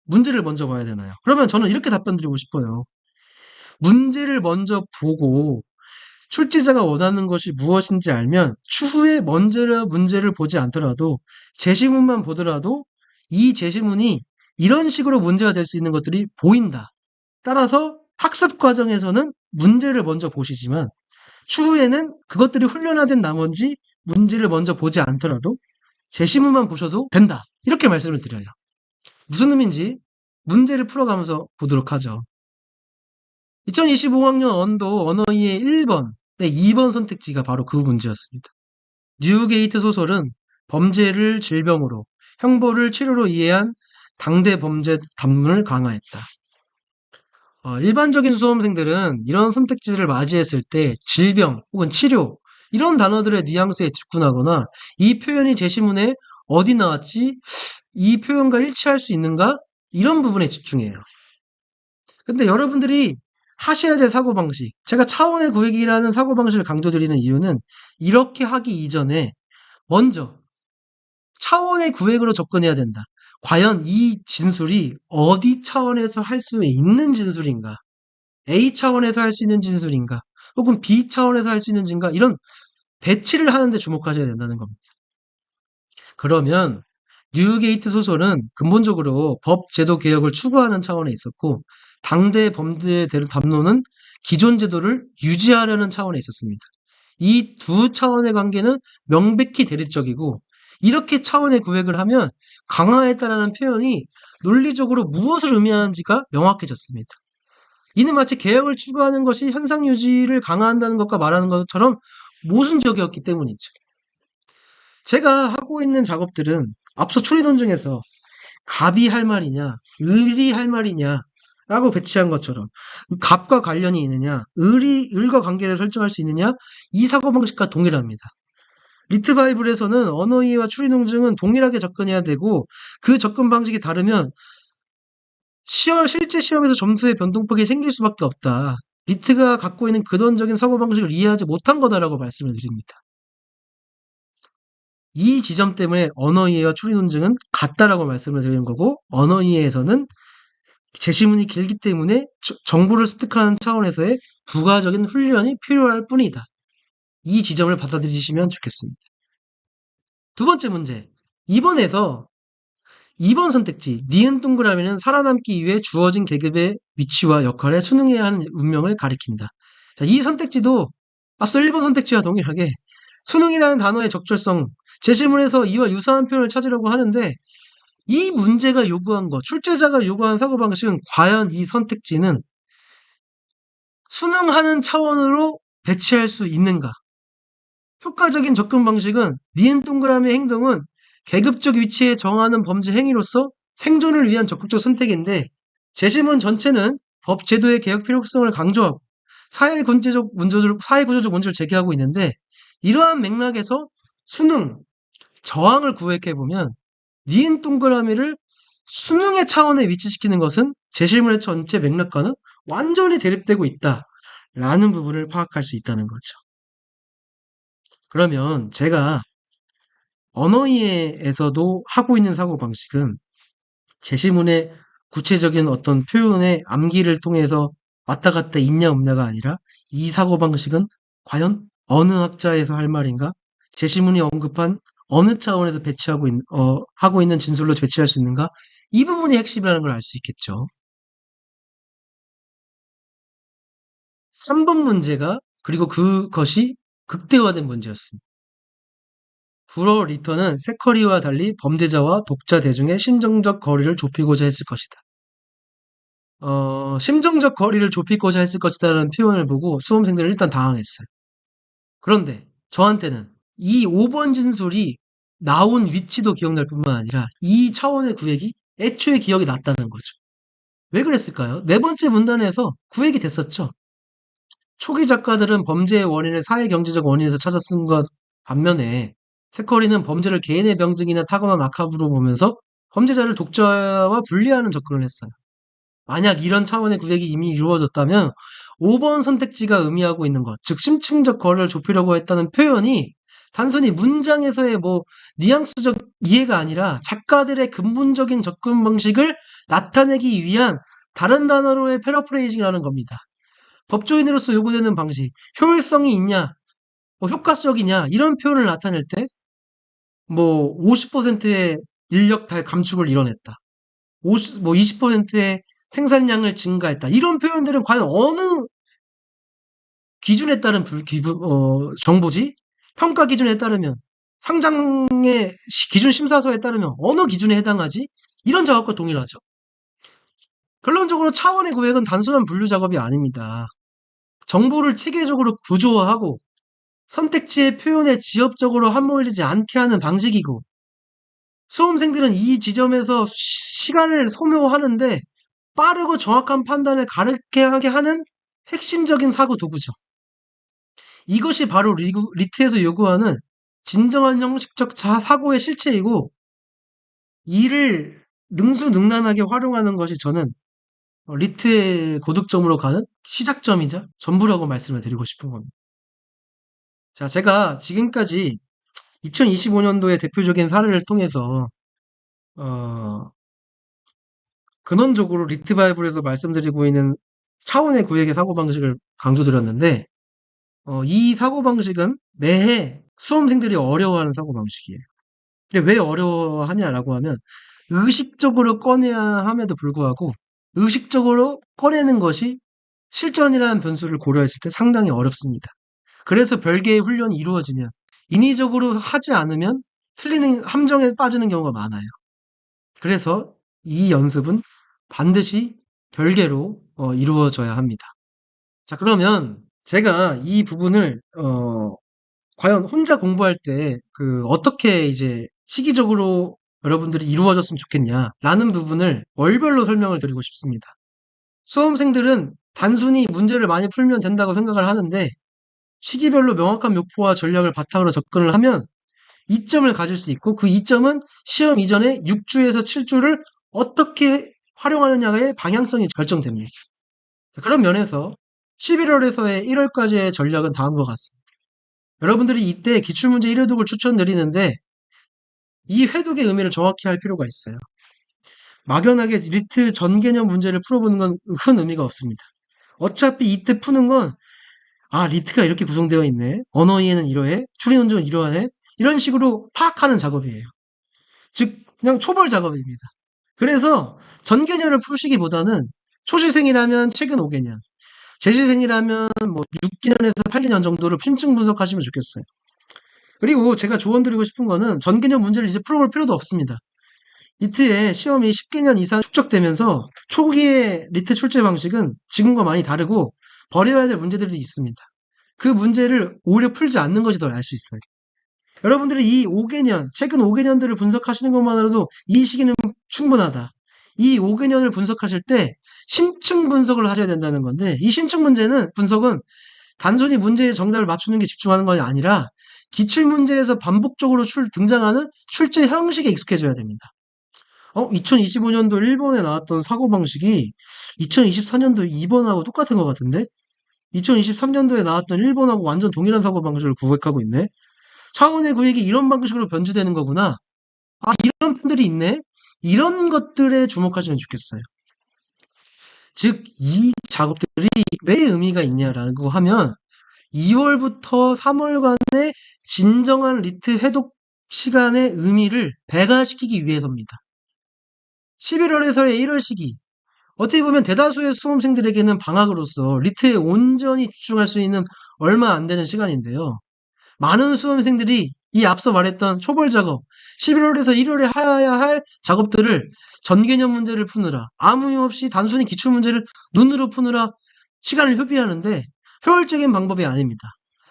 문제를 먼저 봐야 되나요? 그러면 저는 이렇게 답변 드리고 싶어요. 문제를 먼저 보고 출제자가 원하는 것이 무엇인지 알면 추후에 문제를 보지 않더라도 제시문만 보더라도 이 제시문이 이런 식으로 문제가 될 수 있는 것들이 보인다. 따라서 학습 과정에서는 문제를 먼저 보시지만 추후에는 그것들이 훈련화된 나머지 문제를 먼저 보지 않더라도 제시문만 보셔도 된다. 이렇게 말씀을 드려요. 무슨 의미인지 문제를 풀어가면서 보도록 하죠. 2025학년 언도 언어이의 1번, 네, 2번 선택지가 바로 그 문제였습니다. 뉴게이트 소설은 범죄를 질병으로, 형벌을 치료로 이해한 당대 범죄 담론을 강화했다. 일반적인 수험생들은 이런 선택지를 맞이했을 때 질병 혹은 치료 이런 단어들의 뉘앙스에 집중하거나 이 표현이 제시문에 어디 나왔지? 이 표현과 일치할 수 있는가? 이런 부분에 집중해요. 근데 여러분들이 하셔야 될 사고방식, 제가 차원의 구획이라는 사고방식을 강조드리는 이유는 이렇게 하기 이전에 먼저 차원의 구획으로 접근해야 된다. 과연 이 진술이 어디 차원에서 할 수 있는 진술인가? A 차원에서 할 수 있는 진술인가? 혹은 B 차원에서 할 수 있는 진가? 이런 배치를 하는 데 주목하셔야 된다는 겁니다. 그러면 뉴게이트 소설은 근본적으로 법 제도 개혁을 추구하는 차원에 있었고 당대 범죄 담론은 기존 제도를 유지하려는 차원에 있었습니다. 이 두 차원의 관계는 명백히 대립적이고 이렇게 차원의 구획을 하면 강화했다라는 표현이 논리적으로 무엇을 의미하는지가 명확해졌습니다. 이는 마치 개혁을 추구하는 것이 현상 유지를 강화한다는 것과 말하는 것처럼 모순적이었기 때문이죠. 제가 하고 있는 작업들은 앞서 추리논 중에서 갑이 할 말이냐, 을이 할 말이냐, 라고 배치한 것처럼 갑과 관련이 있느냐, 을과 관계를 설정할 수 있느냐, 이 사고방식과 동일합니다. 리트바이블에서는 언어이해와 추리논증은 동일하게 접근해야 되고 그 접근 방식이 다르면 실제 시험에서 점수의 변동폭이 생길 수밖에 없다. 리트가 갖고 있는 근원적인 사고방식을 이해하지 못한 거다라고 말씀을 드립니다. 이 지점 때문에 언어이해와 추리논증은 같다라고 말씀을 드리는 거고 언어이해에서는 제시문이 길기 때문에 정보를 습득하는 차원에서의 부가적인 훈련이 필요할 뿐이다. 이 지점을 받아들이시면 좋겠습니다. 두 번째 문제. 2번 선택지 니은 동그라미는 살아남기 위해 주어진 계급의 위치와 역할에 순응해야 하는 운명을 가리킨다. 자, 이 선택지도 앞서 1번 선택지와 동일하게 수능이라는 단어의 적절성, 제시문에서 이와 유사한 표현을 찾으려고 하는데 이 문제가 요구한 것, 출제자가 요구한 사고방식은 과연 이 선택지는 수능하는 차원으로 배치할 수 있는가? 효과적인 접근 방식은 니은 동그라미의 행동은 계급적 위치에 정하는 범죄 행위로서 생존을 위한 적극적 선택인데 재심문 전체는 법 제도의 개혁 필요성을 강조하고 사회 구조적 문제를 제기하고 있는데 이러한 맥락에서 수능 저항을 구획해보면 니은 동그라미를 수능의 차원에 위치시키는 것은 제시문의 전체 맥락과는 완전히 대립되고 있다라는 부분을 파악할 수 있다는 거죠. 그러면 제가 언어이해에서도 하고 있는 사고방식은 제시문의 구체적인 어떤 표현의 암기를 통해서 왔다 갔다 있냐 없냐가 아니라 이 사고방식은 과연 어느 학자에서 할 말인가? 제시문이 언급한 어느 차원에서 하고 있는 진술로 배치할 수 있는가? 이 부분이 핵심이라는 걸 알 수 있겠죠. 3번 문제가 그리고 그것이 극대화된 문제였습니다. 불어 리터는 세커리와 달리 범죄자와 독자 대중의 심정적 거리를 좁히고자 했을 것이다. 심정적 거리를 좁히고자 했을 것이다라는 표현을 보고 수험생들은 일단 당황했어요. 그런데 저한테는 이 5번 진술이 나온 위치도 기억날 뿐만 아니라 이 차원의 구획이 애초에 기억이 났다는 거죠. 왜 그랬을까요? 네 번째 문단에서 구획이 됐었죠. 초기 작가들은 범죄의 원인을 사회 경제적 원인에서 찾아 쓴 것 반면에 세커리는 범죄를 개인의 병증이나 타고난 악합으로 보면서 범죄자를 독자와 분리하는 접근을 했어요. 만약 이런 차원의 구획이 이미 이루어졌다면 5번 선택지가 의미하고 있는 것, 즉 심층적 거리를 좁히려고 했다는 표현이 단순히 문장에서의 뉘앙스적 이해가 아니라 작가들의 근본적인 접근 방식을 나타내기 위한 다른 단어로의 패러프레이징이라는 겁니다. 법조인으로서 요구되는 방식, 효율성이 있냐, 효과적이냐 이런 표현을 나타낼 때 50%의 인력 달 감축을 이뤄냈다. 20%의 생산량을 증가했다. 이런 표현들은 과연 어느 기준에 따른 정보지? 평가 기준에 따르면 상장의 기준 심사서에 따르면 어느 기준에 해당하지? 이런 작업과 동일하죠. 결론적으로 차원의 구획은 단순한 분류 작업이 아닙니다. 정보를 체계적으로 구조화하고 선택지의 표현에 지엽적으로 함몰되지 않게 하는 방식이고 수험생들은 이 지점에서 시간을 소모하는데 빠르고 정확한 판단을 가르게 하게 하는 핵심적인 사고 도구죠. 이것이 바로 리트에서 요구하는 진정한 형식적 사고의 실체이고 이를 능수능란하게 활용하는 것이 저는 리트의 고득점으로 가는 시작점이자 전부라고 말씀을 드리고 싶은 겁니다. 자, 제가 지금까지 2025년도의 대표적인 사례를 통해서 어, 근원적으로 리트 바이블에서 말씀드리고 있는 차원의 구획의 사고방식을 강조드렸는데 이 사고방식은 매해 수험생들이 어려워하는 사고방식이에요. 근데 왜 어려워하냐라고 하면 의식적으로 꺼내야 함에도 불구하고 의식적으로 꺼내는 것이 실전이라는 변수를 고려했을 때 상당히 어렵습니다. 그래서 별개의 훈련이 이루어지면 인위적으로 하지 않으면 틀리는 함정에 빠지는 경우가 많아요. 그래서 이 연습은 반드시 별개로 이루어져야 합니다. 자, 그러면 제가 이 부분을 과연 혼자 공부할 때 어떻게 이제 시기적으로 여러분들이 이루어졌으면 좋겠냐라는 부분을 월별로 설명을 드리고 싶습니다. 수험생들은 단순히 문제를 많이 풀면 된다고 생각을 하는데 시기별로 명확한 목표와 전략을 바탕으로 접근을 하면 이점을 가질 수 있고 그 이점은 시험 이전에 6주에서 7주를 어떻게 활용하느냐의 방향성이 결정됩니다. 그런 면에서 11월에서의 1월까지의 전략은 다음과 같습니다. 여러분들이 이때 기출문제 1회독을 추천드리는데 이 회독의 의미를 정확히 할 필요가 있어요. 막연하게 리트 전 개념 문제를 풀어보는 건 큰 의미가 없습니다. 어차피 이때 푸는 건 리트가 이렇게 구성되어 있네. 언어이해는 이러해. 추리논증은 이러하네. 이런 식으로 파악하는 작업이에요. 즉 그냥 초벌 작업입니다. 그래서 전 개념을 푸시기보다는 초시생이라면 최근 5개년, 재시생이라면 6개년에서 8개년 정도를 심층 분석하시면 좋겠어요. 그리고 제가 조언드리고 싶은 거는 전 개념 문제를 이제 풀어볼 필요도 없습니다. 리트에 시험이 10개년 이상 축적되면서 초기의 리트 출제 방식은 지금과 많이 다르고 버려야 될 문제들이 있습니다. 그 문제를 오히려 풀지 않는 것이 더 나을 수 있어요. 여러분들이 이 5개년, 최근 5개년들을 분석하시는 것만으로도 이 시기는 충분하다. 이 5개년을 분석하실 때 심층 분석을 하셔야 된다는 건데, 이 심층 분석은 단순히 문제의 정답을 맞추는 게 집중하는 것이 아니라 기출문제에서 반복적으로 등장하는 출제 형식에 익숙해져야 됩니다. 2025년도 1번에 나왔던 사고방식이 2024년도 2번하고 똑같은 것 같은데? 2023년도에 나왔던 1번하고 완전 동일한 사고방식을 구획하고 있네? 차원의 구획이 이런 방식으로 변주되는 거구나. 아, 이런 분들이 있네? 이런 것들에 주목하시면 좋겠어요. 즉, 이 작업들이 왜 의미가 있냐라고 하면 2월부터 3월간의 진정한 리트 해독 시간의 의미를 배가시키기 위해서입니다. 11월에서의 1월 시기, 어떻게 보면 대다수의 수험생들에게는 방학으로서 리트에 온전히 집중할 수 있는 얼마 안 되는 시간인데요. 많은 수험생들이 이 앞서 말했던 초벌 작업, 11월에서 1월에 해야 할 작업들을 전개념 문제를 푸느라, 아무 이유 없이 단순히 기출 문제를 눈으로 푸느라 시간을 효비하는데 효율적인 방법이 아닙니다.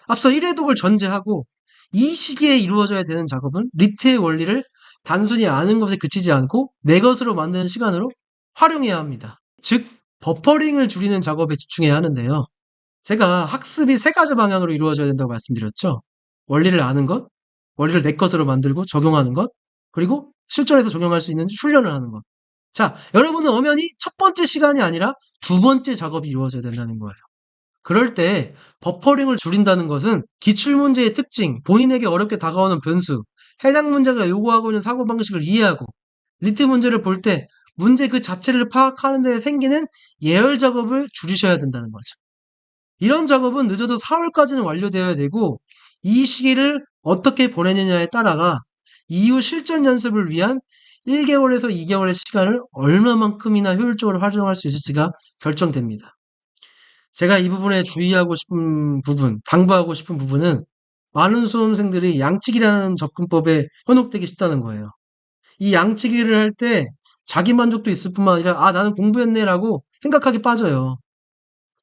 앞서 1회독을 전제하고 이 시기에 이루어져야 되는 작업은 리트의 원리를 단순히 아는 것에 그치지 않고 내 것으로 만드는 시간으로 활용해야 합니다. 즉, 버퍼링을 줄이는 작업에 집중해야 하는데요. 제가 학습이 세 가지 방향으로 이루어져야 된다고 말씀드렸죠. 원리를 아는 것, 원리를 내 것으로 만들고 적용하는 것, 그리고 실전에서 적용할 수 있는 훈련을 하는 것. 자, 여러분은 엄연히 첫 번째 시간이 아니라 두 번째 작업이 이루어져야 된다는 거예요. 그럴 때 버퍼링을 줄인다는 것은 기출문제의 특징, 본인에게 어렵게 다가오는 변수, 해당 문제가 요구하고 있는 사고방식을 이해하고 리트 문제를 볼 때 문제 그 자체를 파악하는 데 생기는 예열 작업을 줄이셔야 된다는 거죠. 이런 작업은 늦어도 4월까지는 완료되어야 되고 이 시기를 어떻게 보내느냐에 따라가 이후 실전 연습을 위한 1개월에서 2개월의 시간을 얼마만큼이나 효율적으로 활용할 수 있을지가 결정됩니다. 제가 이 부분에 주의하고 싶은 부분, 당부하고 싶은 부분은 많은 수험생들이 양치기라는 접근법에 현혹되기 쉽다는 거예요. 이 양치기를 할 때 자기 만족도 있을 뿐만 아니라 아, 나는 공부했네라고 생각하기 빠져요.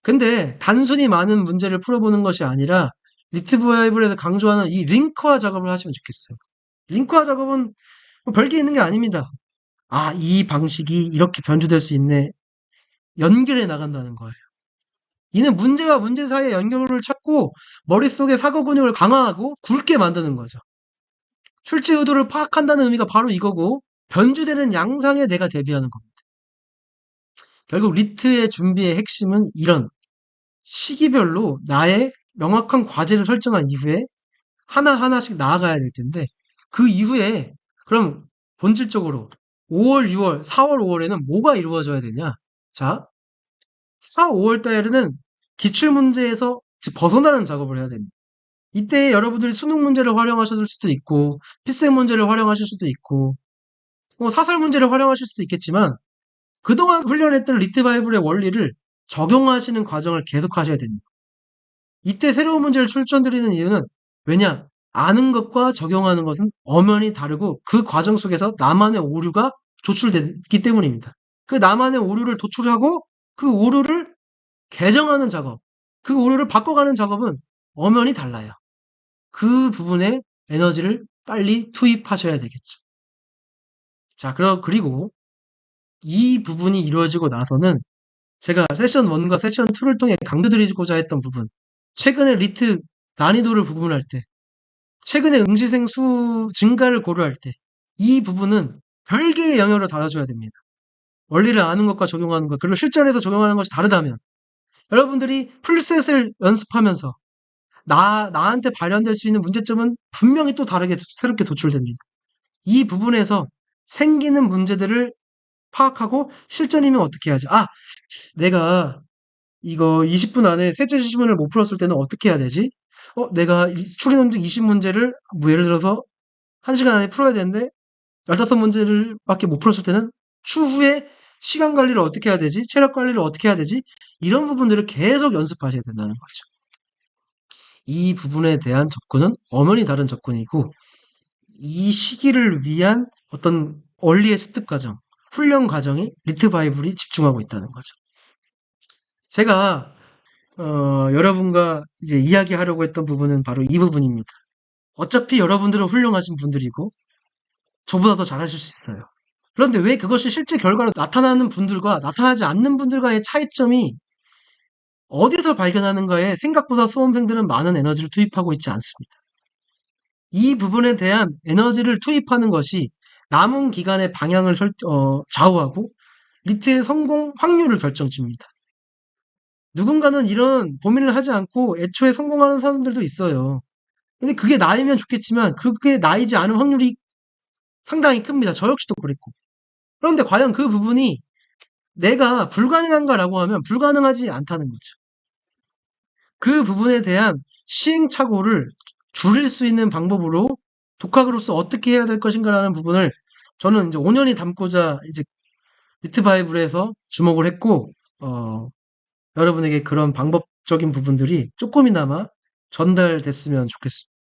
근데 단순히 많은 문제를 풀어보는 것이 아니라 리트바이블에서 강조하는 이 링크화 작업을 하시면 좋겠어요. 링크화 작업은 뭐 별게 있는 게 아닙니다. 아, 이 방식이 이렇게 변주될 수 있네. 연결해 나간다는 거예요. 이는 문제와 문제 사이의 연결을 찾고 머릿속의 사고 근육을 강화하고 굵게 만드는 거죠. 출제 의도를 파악한다는 의미가 바로 이거고 변주되는 양상에 내가 대비하는 겁니다. 결국 리트의 준비의 핵심은 이런 시기별로 나의 명확한 과제를 설정한 이후에 하나하나씩 나아가야 될 텐데 그 이후에 그럼 본질적으로 5월, 6월, 4월, 5월에는 뭐가 이루어져야 되냐? 자, 4, 5월 달에는 기출문제에서 벗어나는 작업을 해야 됩니다. 이때 여러분들이 수능 문제를 활용하실 수도 있고 필생 문제를 활용하실 수도 있고 사설 문제를 활용하실 수도 있겠지만 그동안 훈련했던 리트바이블의 원리를 적용하시는 과정을 계속하셔야 됩니다. 이때 새로운 문제를 출전드리는 이유는 왜냐? 아는 것과 적용하는 것은 엄연히 다르고 그 과정 속에서 나만의 오류가 도출됐기 때문입니다. 그 나만의 오류를 도출하고 그 오류를 개정하는 작업, 그 오류를 바꿔가는 작업은 엄연히 달라요. 그 부분에 에너지를 빨리 투입하셔야 되겠죠. 자, 그리고 이 부분이 이루어지고 나서는 제가 세션 1과 세션 2를 통해 강조드리고자 했던 부분, 최근에 리트 난이도를 구분할 때, 최근에 응시생 수 증가를 고려할 때, 이 부분은 별개의 영역으로 다뤄줘야 됩니다. 원리를 아는 것과 적용하는 것, 그리고 실전에서 적용하는 것이 다르다면, 여러분들이 풀셋을 연습하면서 나한테 발현될 수 있는 문제점은 분명히 또 다르게 새롭게 도출됩니다. 이 부분에서 생기는 문제들을 파악하고 실전이면 어떻게 해야지? 아, 내가 이거 20분 안에 세제 지문을 못 풀었을 때는 어떻게 해야 되지? 내가 추리 논증 20문제를 뭐 예를 들어서 1시간 안에 풀어야 되는데 15문제를 밖에 못 풀었을 때는 추후에 시간 관리를 어떻게 해야 되지? 체력 관리를 어떻게 해야 되지? 이런 부분들을 계속 연습하셔야 된다는 거죠. 이 부분에 대한 접근은 엄연히 다른 접근이고 이 시기를 위한 어떤 얼리의 습득 과정, 훈련 과정이 리트 바이블이 집중하고 있다는 거죠. 제가 여러분과 이제 이야기하려고 했던 부분은 바로 이 부분입니다. 어차피 여러분들은 훌륭하신 분들이고 저보다 더 잘하실 수 있어요. 그런데 왜 그것이 실제 결과로 나타나는 분들과 나타나지 않는 분들과의 차이점이 어디서 발견하는가에 생각보다 수험생들은 많은 에너지를 투입하고 있지 않습니다. 이 부분에 대한 에너지를 투입하는 것이 남은 기간의 방향을 좌우하고 리트의 성공 확률을 결정짓니다. 누군가는 이런 고민을 하지 않고 애초에 성공하는 사람들도 있어요. 근데 그게 나이면 좋겠지만 그게 나이지 않은 확률이 상당히 큽니다. 저 역시도 그랬고. 그런데 과연 그 부분이 내가 불가능한가라고 하면 불가능하지 않다는 거죠. 그 부분에 대한 시행착오를 줄일 수 있는 방법으로 독학으로서 어떻게 해야 될 것인가라는 부분을 저는 이제 5년이 담고자 이제 리트 바이블에서 주목을 했고, 여러분에게 그런 방법적인 부분들이 조금이나마 전달됐으면 좋겠습니다.